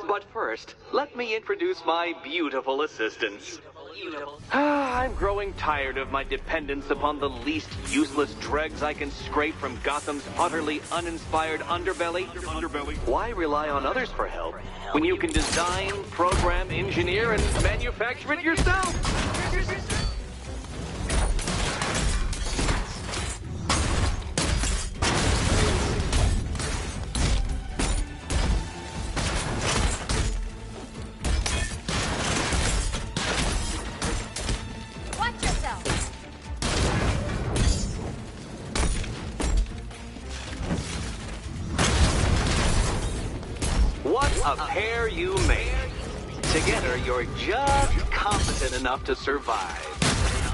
But first, let me introduce my beautiful assistants. I'm growing tired of my dependence upon the least useless dregs I can scrape from Gotham's utterly uninspired underbelly. Why rely on others for help when you can design, program, engineer, and manufacture it yourself? What a pair you make. Together, you're just competent enough to survive.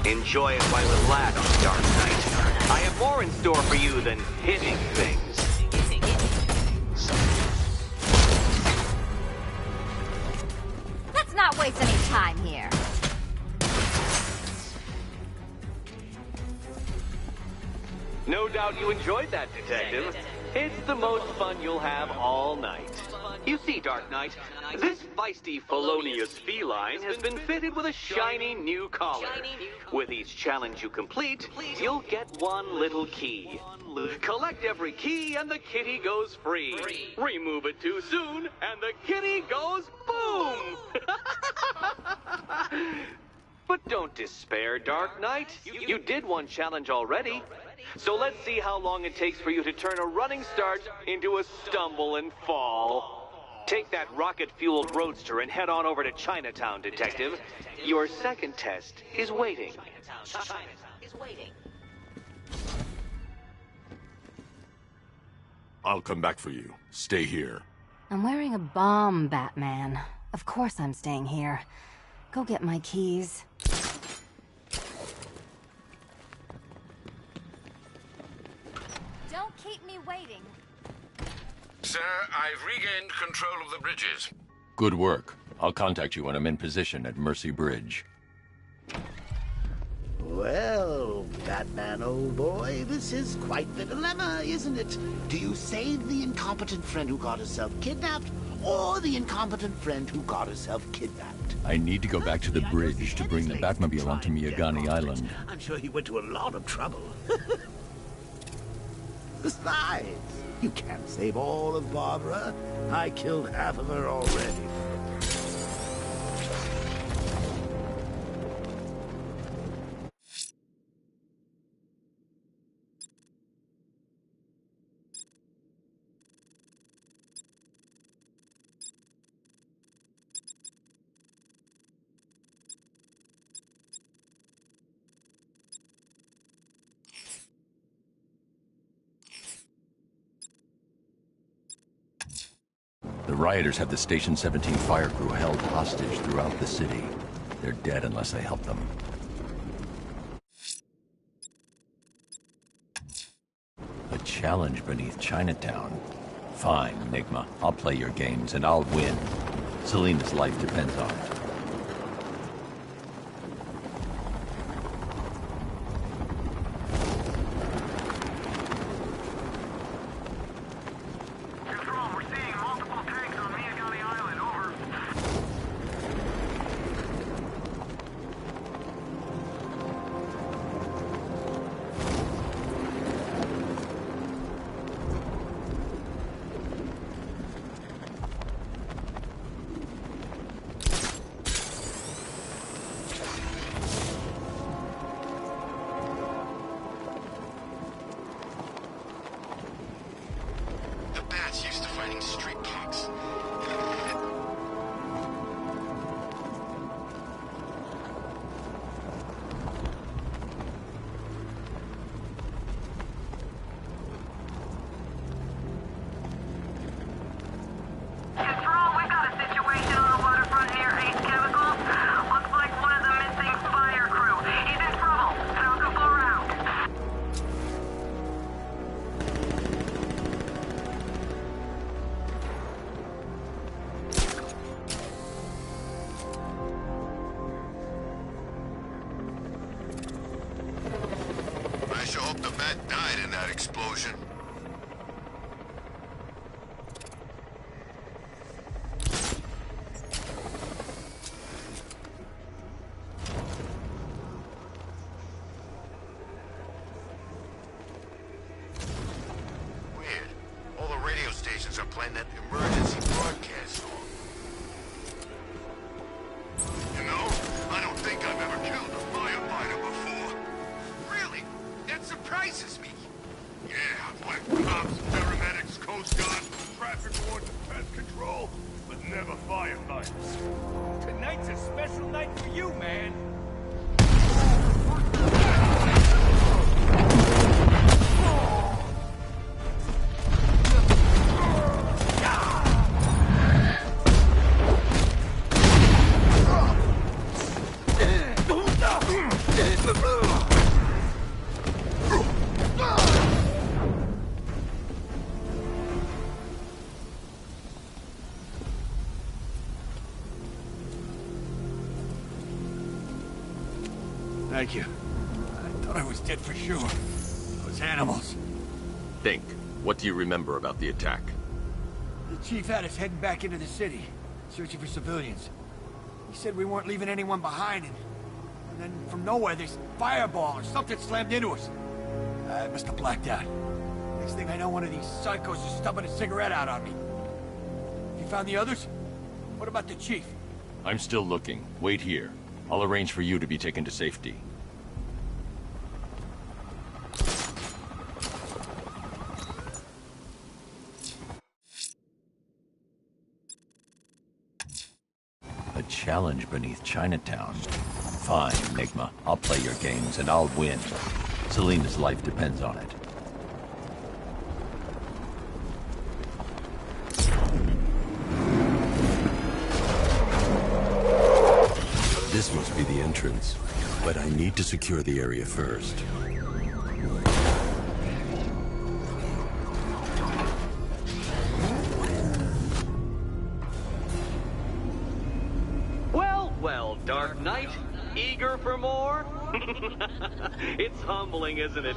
Enjoy it while it lasts, Dark Knight. I have more in store for you than hitting things. Let's not waste any time here. No doubt you enjoyed that, Detective. It's the most fun you'll have all night. You see, Dark Knight, this feisty, felonious feline has been fitted with a shiny new collar. With each challenge you complete, you'll get one little key. Collect every key and the kitty goes free. Remove it too soon and the kitty goes boom! But don't despair, Dark Knight. You did one challenge already. So let's see how long it takes for you to turn a running start into a stumble and fall. Take that rocket-fueled roadster and head on over to Chinatown, Detective. Your second test is waiting. I'll come back for you. Stay here. I'm wearing a bomb, Batman. Of course I'm staying here. Go get my keys. Don't keep me waiting. Sir, I've regained control of the bridges. Good work. I'll contact you when I'm in position at Mercy Bridge. Well, Batman, old boy, this is quite the dilemma, isn't it? Do you save the incompetent friend who got herself kidnapped, or the incompetent friend who got herself kidnapped? I need to go back to the bridge to bring the Batmobile onto Miyagani Island. I'm sure he went to a lot of trouble. Besides, you can't save all of Barbara. I killed half of her already. The rioters have the Station 17 fire crew held hostage throughout the city. They're dead unless I help them. A challenge beneath Chinatown. Fine, Enigma. I'll play your games and I'll win. Selena's life depends on it. Matt died in that explosion. Weird. All the radio stations are playing that emergency broadcast song. You know, I don't think I've ever killed a firefighter before. Really? That surprises me. Yeah, like cops, paramedics, Coast Guard, traffic wardens, pest control, but never firefighters. Tonight's a special night for you, man. Thank you. I thought I was dead for sure. Those animals. Think. What do you remember about the attack? The chief had us heading back into the city, searching for civilians. He said we weren't leaving anyone behind, and then from nowhere, this fireball or something slammed into us. I must have blacked out. Next thing I know, one of these psychos is stubbing a cigarette out on me. You found the others? What about the chief? I'm still looking. Wait here. I'll arrange for you to be taken to safety. A challenge beneath Chinatown. Fine, Enigma. I'll play your games and I'll win. Selena's life depends on it. This must be the entrance, but I need to secure the area first. Well, well, Dark Knight. Eager for more? It's humbling, isn't it?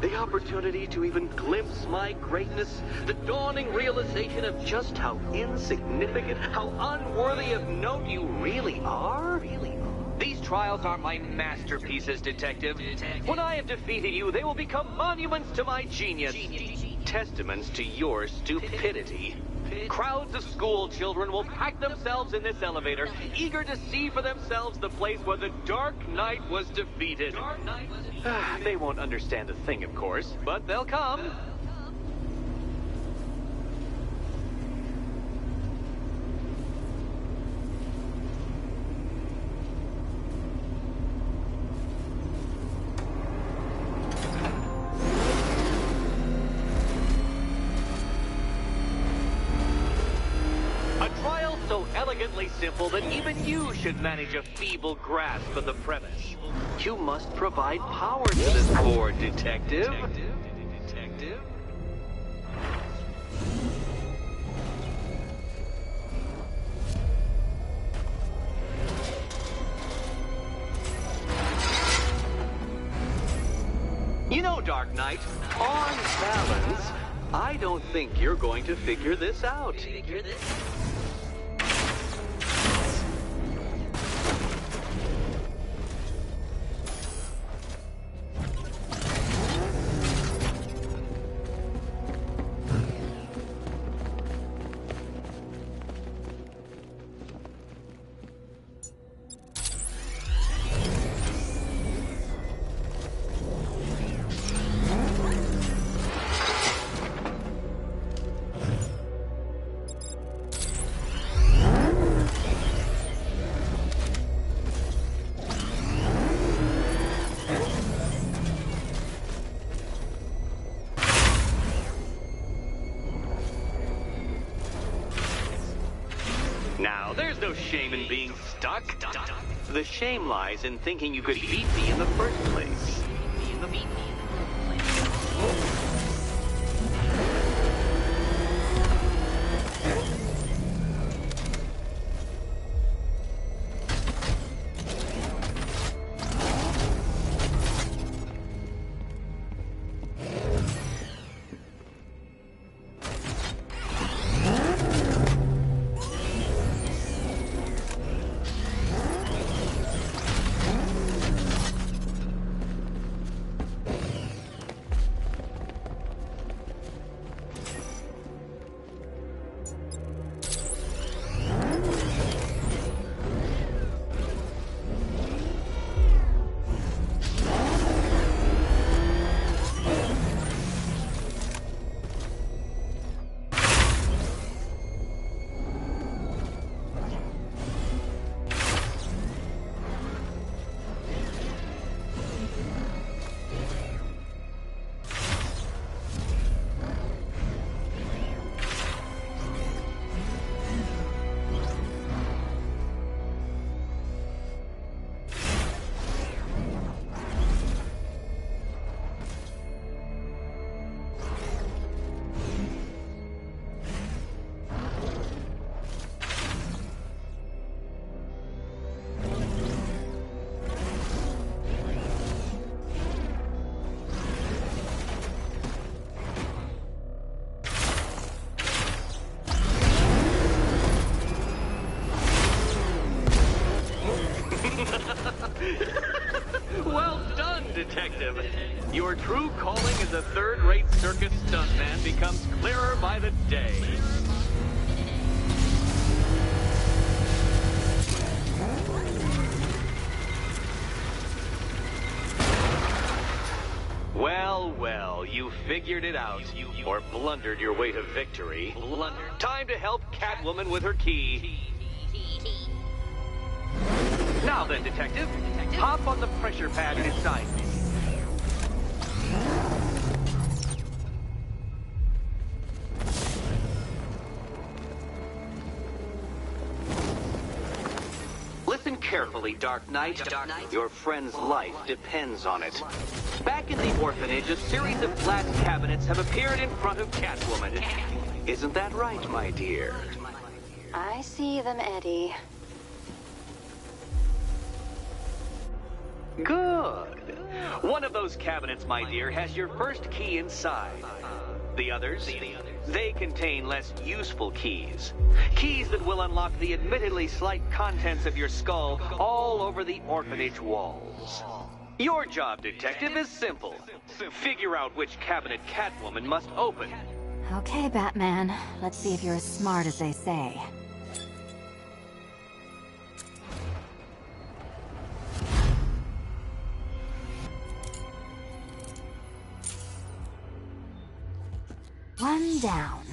The opportunity to even glimpse my greatness, the dawning realization of just how insignificant, how unworthy of note you really are. These trials are my masterpieces, Detective. When I have defeated you, they will become monuments to my genius, testaments to your stupidity. Crowds of school children will pack themselves in this elevator, eager to see for themselves the place where the Dark Knight was defeated. They won't understand a thing, of course, but they'll come. Elegantly simple that even you should manage a feeble grasp of the premise. You must provide power to this poor detective. You know, Dark Knight, on balance, I don't think you're going to figure this out. Now, there's no shame in being stuck. The shame lies in thinking you could beat me in the first place. Well done, Detective. Your true calling as a third-rate circus stuntman becomes clearer by the day. Well, well, you figured it out. Or blundered your way to victory. Time to help Catwoman with her key. Now then, Detective, hop on the pressure pad inside me. Listen carefully, Dark Knight. Your friend's life depends on it. Back in the orphanage, a series of glass cabinets have appeared in front of Catwoman. Isn't that right, my dear? I see them, Eddie. Good. One of those cabinets, my dear, has your first key inside. The others, they contain less useful keys. Keys that will unlock the admittedly slight contents of your skull all over the orphanage walls. Your job, Detective, is simple. Figure out which cabinet Catwoman must open. Okay, Batman. Let's see if you're as smart as they say. One down.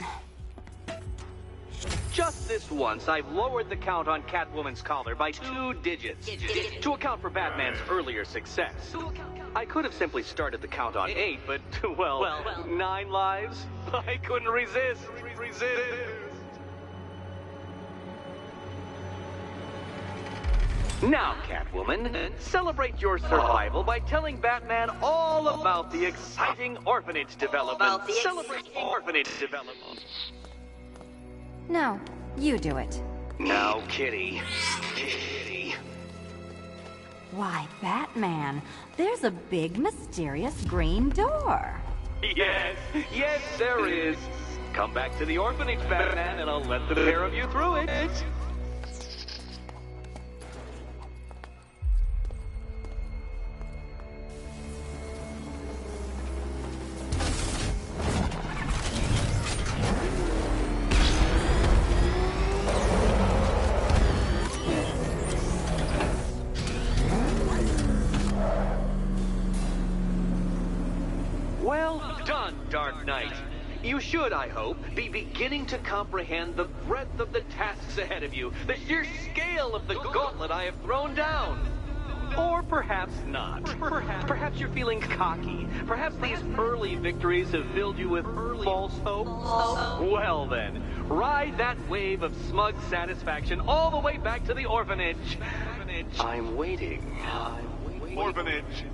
Just this once, I've lowered the count on Catwoman's collar by 2 digits to account for Batman's earlier success. I could have simply started the count on 8, but, well, 9 lives? I couldn't resist. Now, Catwoman, celebrate your survival by telling Batman all about the exciting orphanage development. Celebrate orphanage development. No, you do it. Now, Kitty. Why, Batman, there's a big, mysterious green door. Yes, there is. Come back to the orphanage, Batman, and I'll let the pair of you through it. Well done, Dark Knight. You should, I hope, be beginning to comprehend the breadth of the tasks ahead of you, the sheer scale of the gauntlet I have thrown down. Or perhaps not. Perhaps you're feeling cocky. Perhaps these early victories have filled you with false hope. Well then, ride that wave of smug satisfaction all the way back to the orphanage. I'm waiting. Orphanage.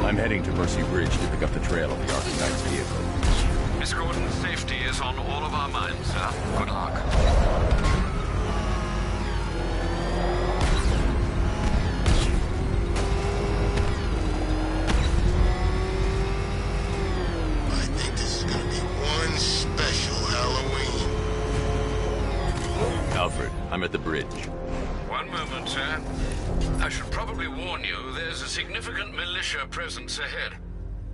I'm heading to Mercy Bridge to pick up the trail of the Arkham Knight's vehicle. Miss Gordon's safety is on all of our minds, sir. Good luck. I think this is gonna be one special Halloween. Alfred, I'm at the bridge. One moment, sir. I should probably warn you, there's a significant militia presence ahead.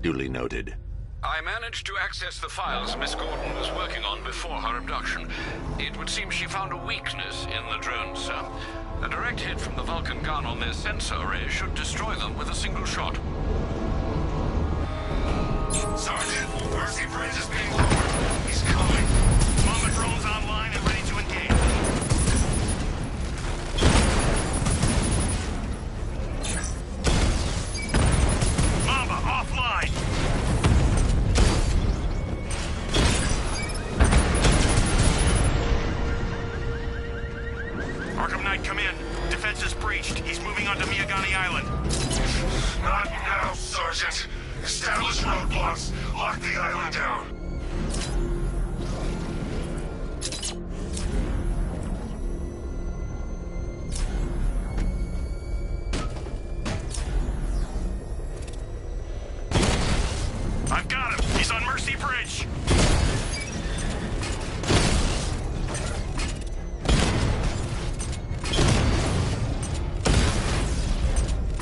Duly noted. I managed to access the files Miss Gordon was working on before her abduction. It would seem she found a weakness in the drones, sir. A direct hit from the Vulcan gun on their sensor array should destroy them with a single shot. Sergeant, Mercy Bridge is being lowered. He's coming. Mama drone's online and ready to engage. Mama, offline. Arkham Knight, come in. Defense is breached. He's moving onto Miyagani Island. Not Sergeant. Establish roadblocks. Lock the island down. I've got him. He's on Mercy Bridge.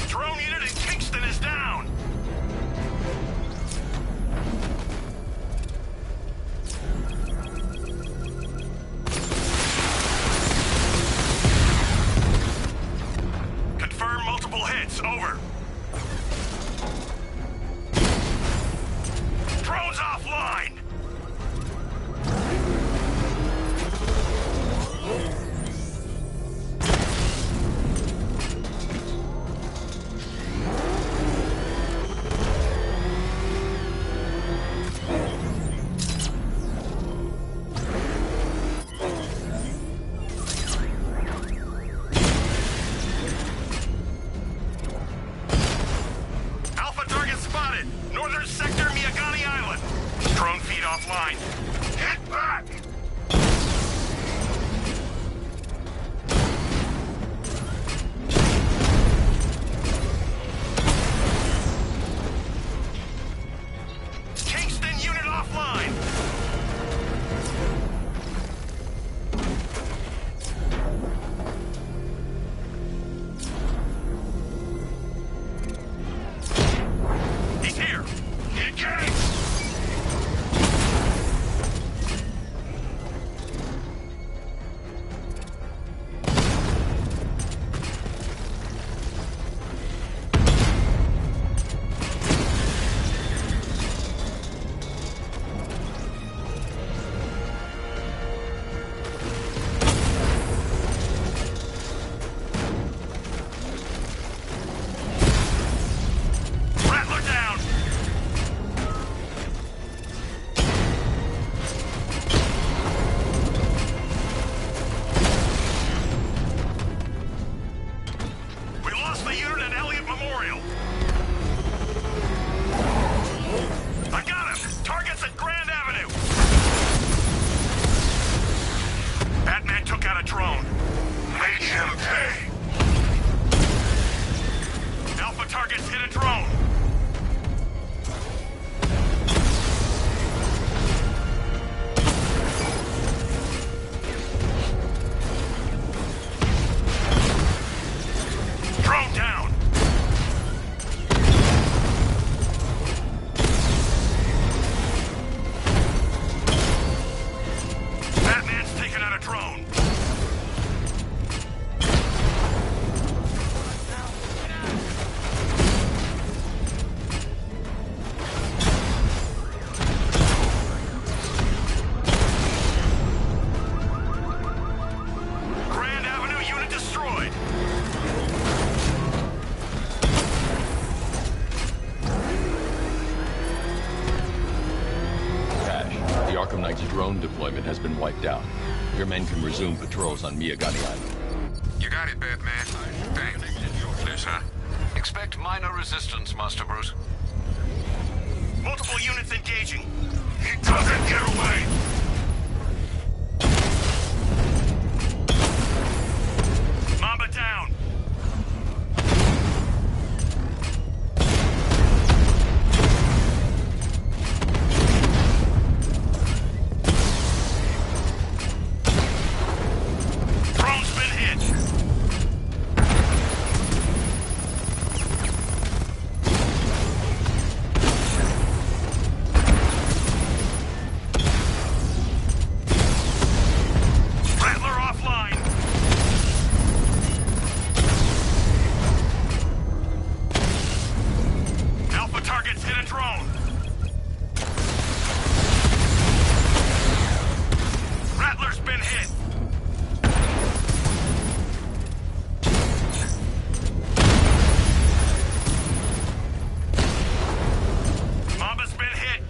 Drone unit in Kingston is down. Confirm multiple hits. Over. Drone's offline! Alpha target spotted! Northern sector, Miyagani Island! Drone feed offline. Get back! Kingston unit offline! He's here! Engage! Rattler down! We lost the unit at Elliott Memorial. I got him! Target's at Grand Avenue! Batman took out a drone. Make him pay! Alpha targets hit a drone. Drone down. Batman's taken out a drone. Grand Avenue unit destroyed. Cash, the Arkham Knight's drone deployment has been wiped out. Your men can resume patrols on Miyagani Island. You got it, Batman. Thanks. This, huh? Expect minor resistance, Master Bruce. Multiple units engaging. He doesn't get away! Mamba down. Drone's been hit. Rattler offline. Alpha targets hit a drone. Rattler's been hit. Mamba's been hit.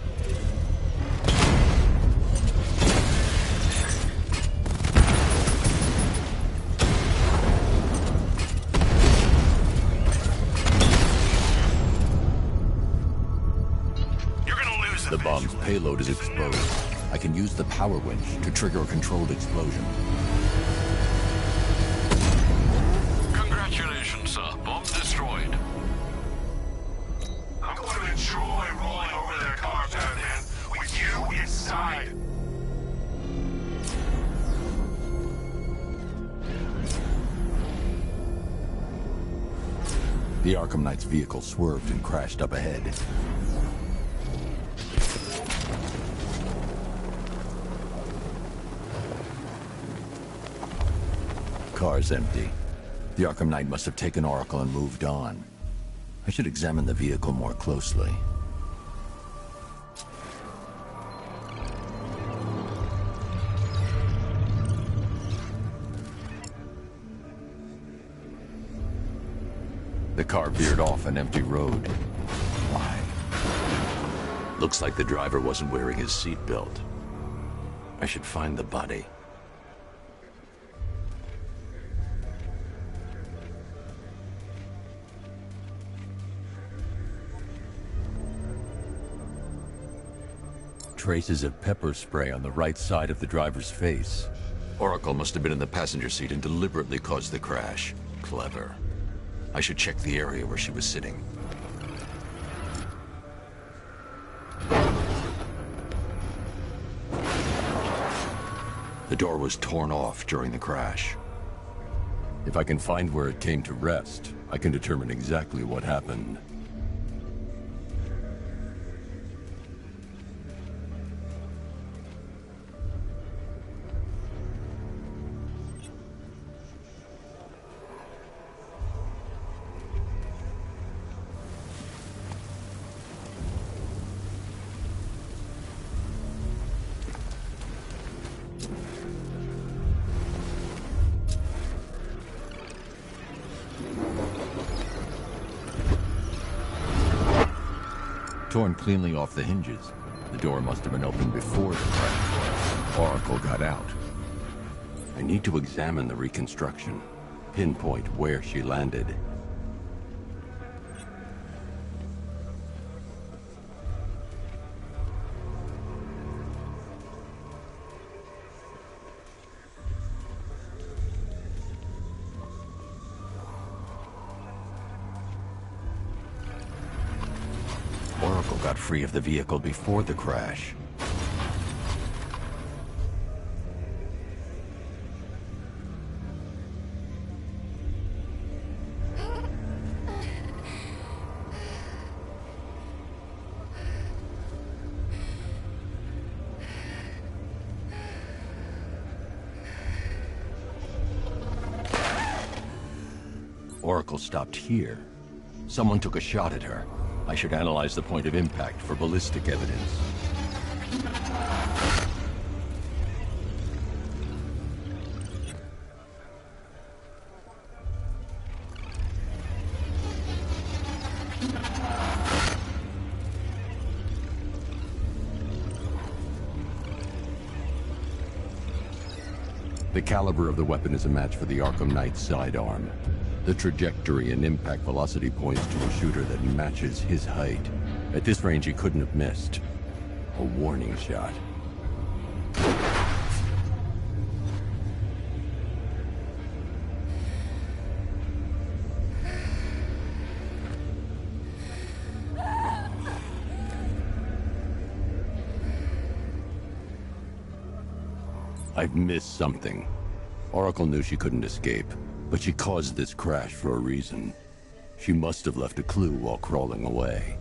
The bomb's payload is exposed. I can use the power winch to trigger a controlled explosion. Congratulations, sir. Bomb destroyed. I'm going to enjoy rolling over their car, Batman, with you inside. The Arkham Knight's vehicle swerved and crashed up ahead. Car's empty. The Arkham Knight must have taken Oracle and moved on. I should examine the vehicle more closely. The car veered off an empty road. Why? Looks like the driver wasn't wearing his seatbelt. I should find the body. Traces of pepper spray on the right side of the driver's face. Oracle must have been in the passenger seat and deliberately caused the crash. Clever. I should check the area where she was sitting. The door was torn off during the crash. If I can find where it came to rest, I can determine exactly what happened. Torn cleanly off the hinges. The door must have been opened before the crash. Oracle got out. I need to examine the reconstruction, pinpoint where she landed. Oracle got free of the vehicle before the crash. Oracle stopped here. Someone took a shot at her. I should analyze the point of impact for ballistic evidence. The caliber of the weapon is a match for the Arkham Knight's sidearm. The trajectory and impact velocity points to a shooter that matches his height. At this range, he couldn't have missed. A warning shot. I've missed something. Oracle knew she couldn't escape, but she caused this crash for a reason. She must have left a clue while crawling away.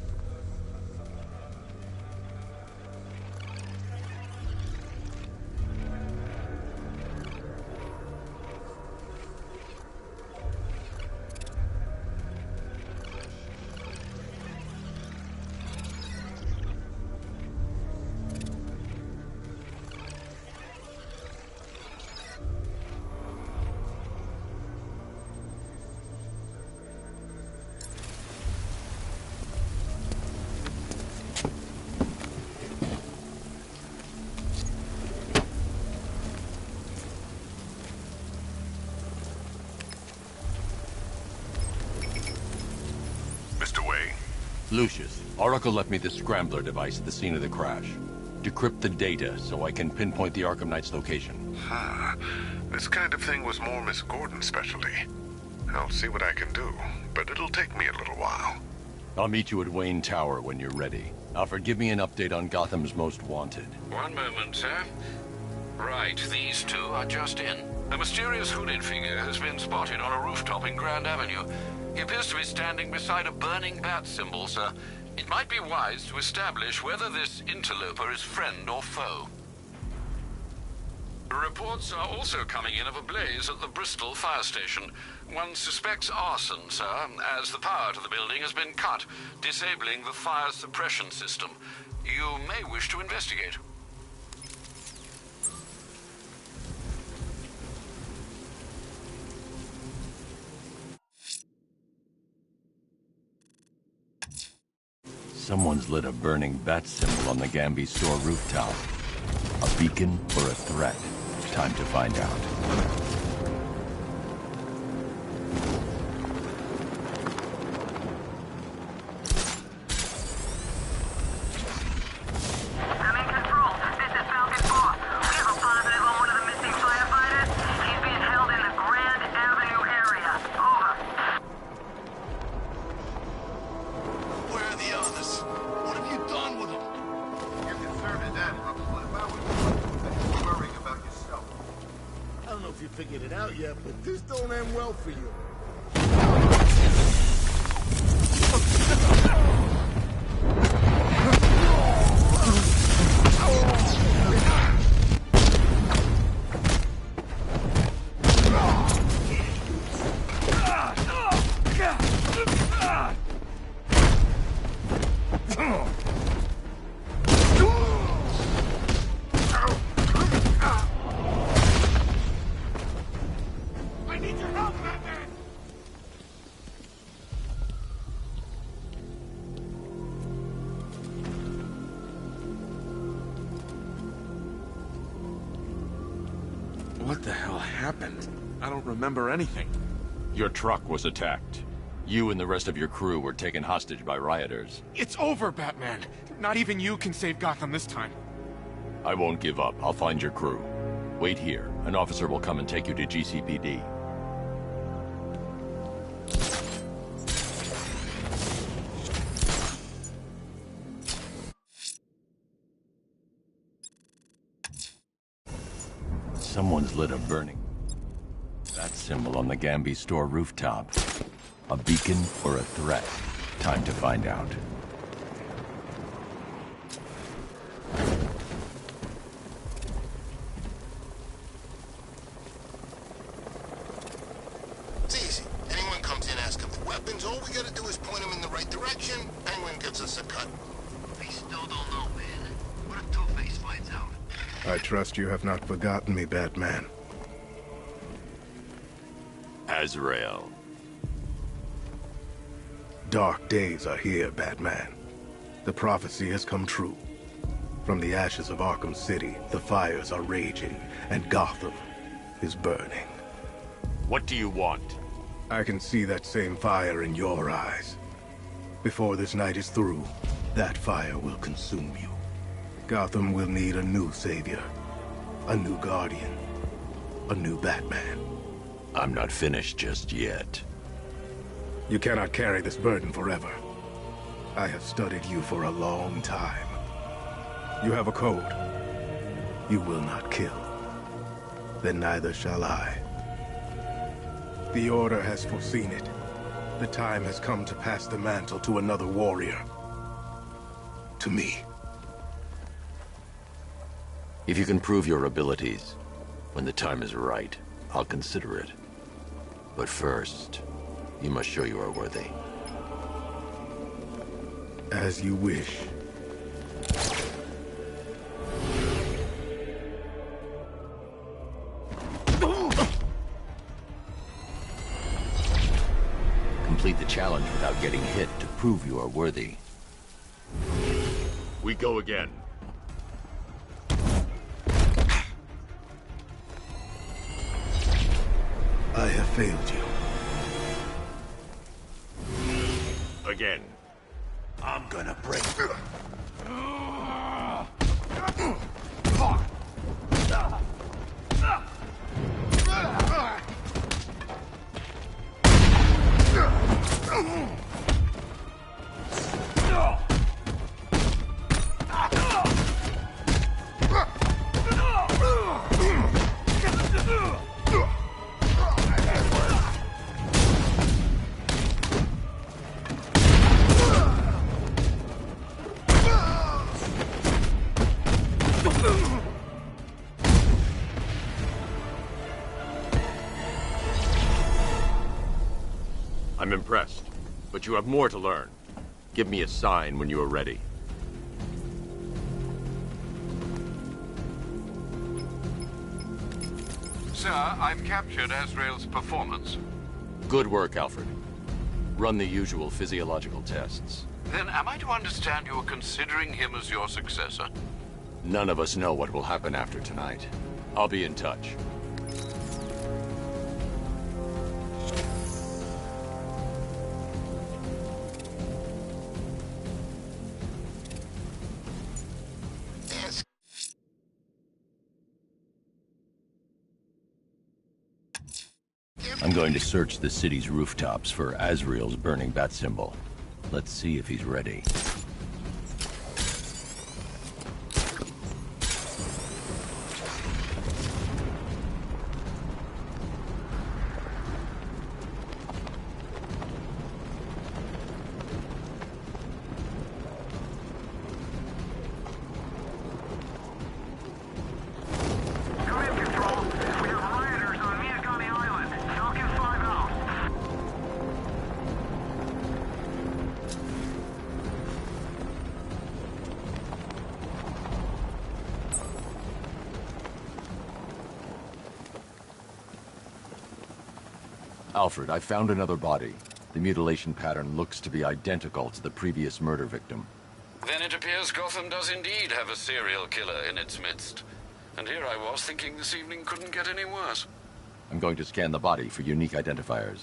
Lucius, Oracle left me the scrambler device at the scene of the crash. Decrypt the data so I can pinpoint the Arkham Knight's location. This kind of thing was more Miss Gordon's specialty. I'll see what I can do, but it'll take me a little while. I'll meet you at Wayne Tower when you're ready. Alfred, give me an update on Gotham's Most Wanted. One moment, sir. Right, these two are just in. A mysterious hooded figure has been spotted on a rooftop in Grand Avenue. He appears to be standing beside a burning bat symbol, sir. It might be wise to establish whether this interloper is friend or foe. Reports are also coming in of a blaze at the Bristol fire station. One suspects arson, sir, as the power to the building has been cut, disabling the fire suppression system. You may wish to investigate. Someone's lit a burning bat symbol on the Gamby store rooftop. A beacon or a threat? Time to find out. Figured it out yet, but this don't end well for you. What the hell happened? I don't remember anything. Your truck was attacked. You and the rest of your crew were taken hostage by rioters. It's over, Batman. Not even you can save Gotham this time. I won't give up. I'll find your crew. Wait here. An officer will come and take you to GCPD. Someone's lit a burning bat symbol on the Gamby store rooftop. A beacon or a threat? Time to find out. It's easy. Anyone comes in asking for weapons, all we gotta do is point them in the right direction. Penguin gives us a cut. We still don't know, man. What if Two-Face finds out? I trust you have not forgotten me, Batman. Azrael. Dark days are here, Batman. The prophecy has come true. From the ashes of Arkham City, the fires are raging, and Gotham is burning. What do you want? I can see that same fire in your eyes. Before this night is through, that fire will consume you. Gotham will need a new savior, a new guardian, a new Batman. I'm not finished just yet. You cannot carry this burden forever. I have studied you for a long time. You have a code. You will not kill. Then neither shall I. The Order has foreseen it. The time has come to pass the mantle to another warrior. To me. If you can prove your abilities, when the time is right, I'll consider it. But first, you must show you are worthy. As you wish. Complete the challenge without getting hit to prove you are worthy. We go again. I have failed you. Again. I'm gonna break. I'm impressed, but you have more to learn. Give me a sign when you are ready. Sir, I've captured Azrael's performance. Good work, Alfred. Run the usual physiological tests. Then am I to understand you're considering him as your successor? None of us know what will happen after tonight. I'll be in touch. I'm going to search the city's rooftops for Azrael's burning bat symbol. Let's see if he's ready. Alfred, I found another body. The mutilation pattern looks to be identical to the previous murder victim. Then it appears Gotham does indeed have a serial killer in its midst. And here I was thinking this evening couldn't get any worse. I'm going to scan the body for unique identifiers.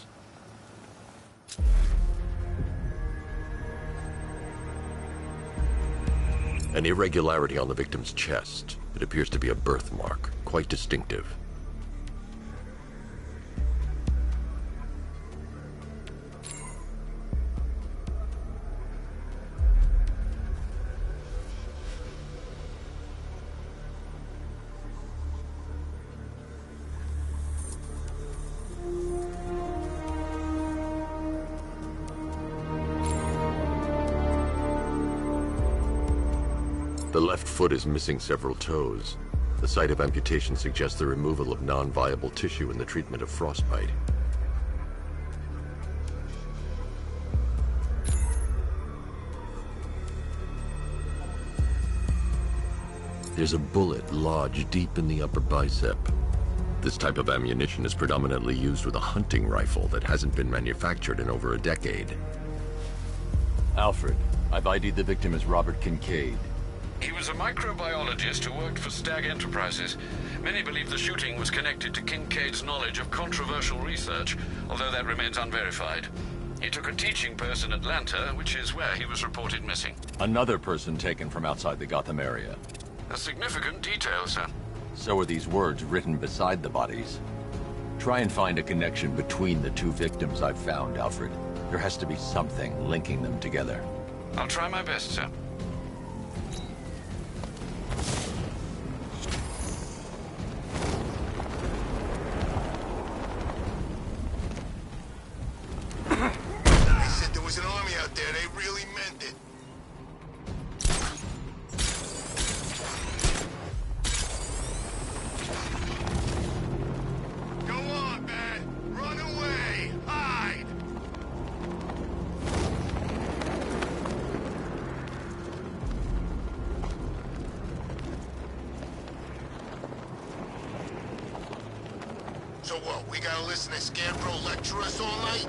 An irregularity on the victim's chest. It appears to be a birthmark, quite distinctive. The left foot is missing several toes. The site of amputation suggests the removal of non-viable tissue in the treatment of frostbite. There's a bullet lodged deep in the upper bicep. This type of ammunition is predominantly used with a hunting rifle that hasn't been manufactured in over a decade. Alfred, I've ID'd the victim as Robert Kincaid. He was a microbiologist who worked for Stag Enterprises. Many believe the shooting was connected to Kincaid's knowledge of controversial research, although that remains unverified. He took a teaching post in Atlanta, which is where he was reported missing. Another person taken from outside the Gotham area. A significant detail, sir. So are these words written beside the bodies. Try and find a connection between the two victims I've found, Alfred. There has to be something linking them together. I'll try my best, sir. They said there was an army out there. They really meant it. Go on, man. Run away. Hide. So what, we gotta listen to Scarecrow lecture us all night?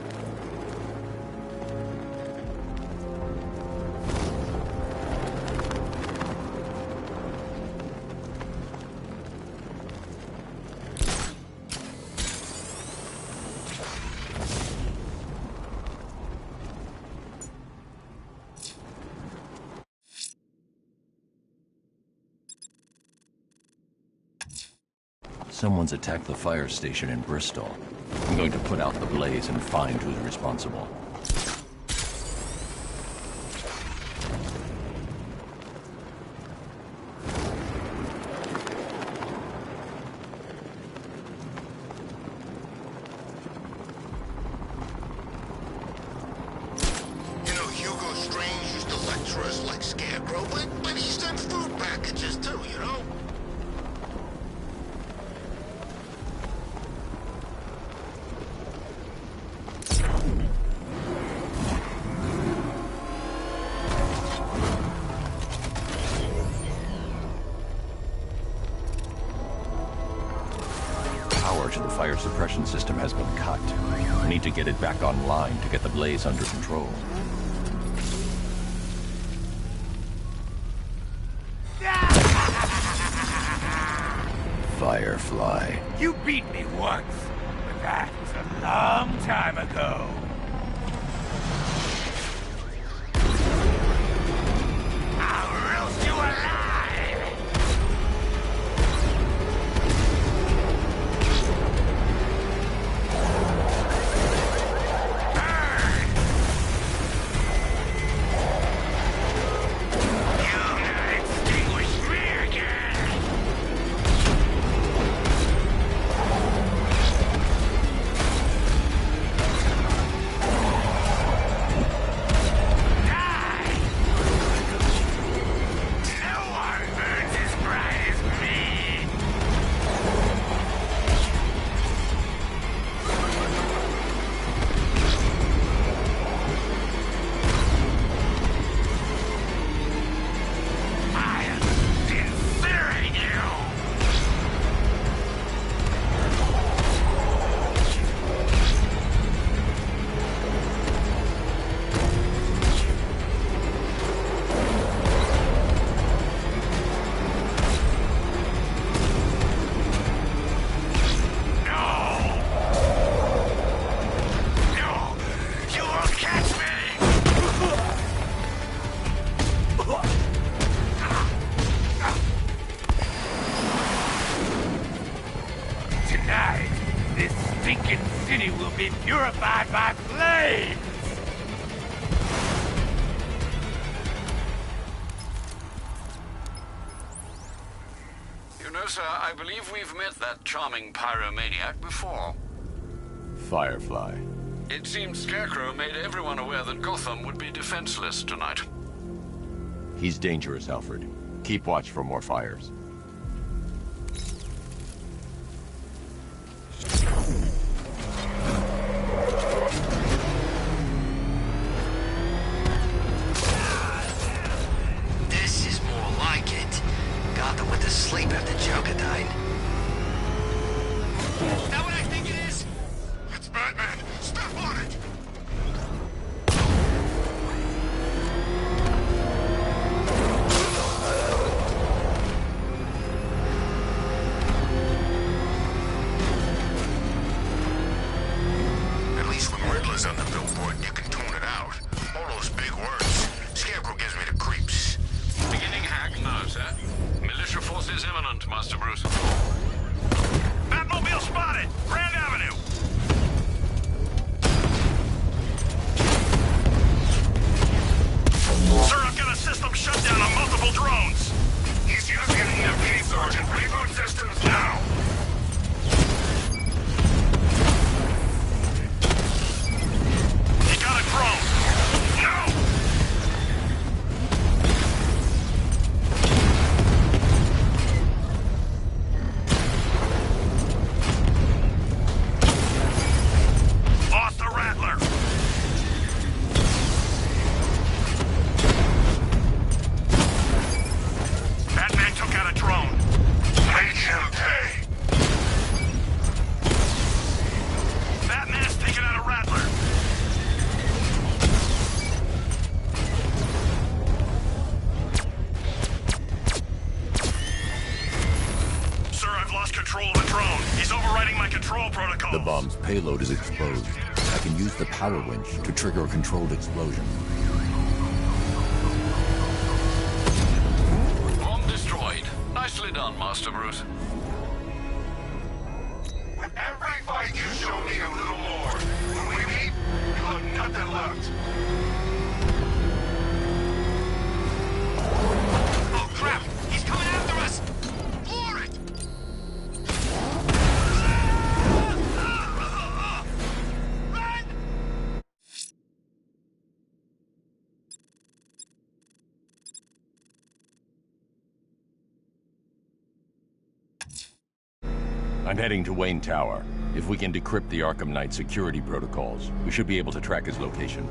Someone's attacked the fire station in Bristol. I'm going to put out the blaze and find who's responsible. You know, Hugo Strange used to lecture us like Scarecrow, but he sent food packages too, you know? Power to the fire suppression system has been cut. I need to get it back online to get the blaze under control. Firefly. You beat me once, but that was a long time ago. I'll roast you alive! Tonight, this stinking city will be purified by flames! You know, sir, I believe we've met that charming pyromaniac before. Firefly. It seems Scarecrow made everyone aware that Gotham would be defenseless tonight. He's dangerous, Alfred. Keep watch for more fires. This is more like it. Gotham went to sleep after Joker died. Is that what I think it is? It's Batman! Step on it! At least when Riddler's on the billboard, you can tune it out. All those big words. Scarecrow gives me the creeps. Beginning hack now, sir. Militia forces imminent, Master Bruce. Batmobile spotted! Grand Avenue! Sir, I've got a system shutdown on multiple drones. He's using an EMP, Sergeant. Reboot systems now. He got a drone. No! Lost the Rattler. Batman took out a drone. Make him pay. Batman's taken out a Rattler. Sir, I've lost control of the drone. He's overriding my control protocol. The bomb's payload is exposed. I can use the power winch to trigger a controlled explosion. Bomb destroyed. Nicely done, Master Bruce. I'm heading to Wayne Tower. If we can decrypt the Arkham Knight security protocols, we should be able to track his location.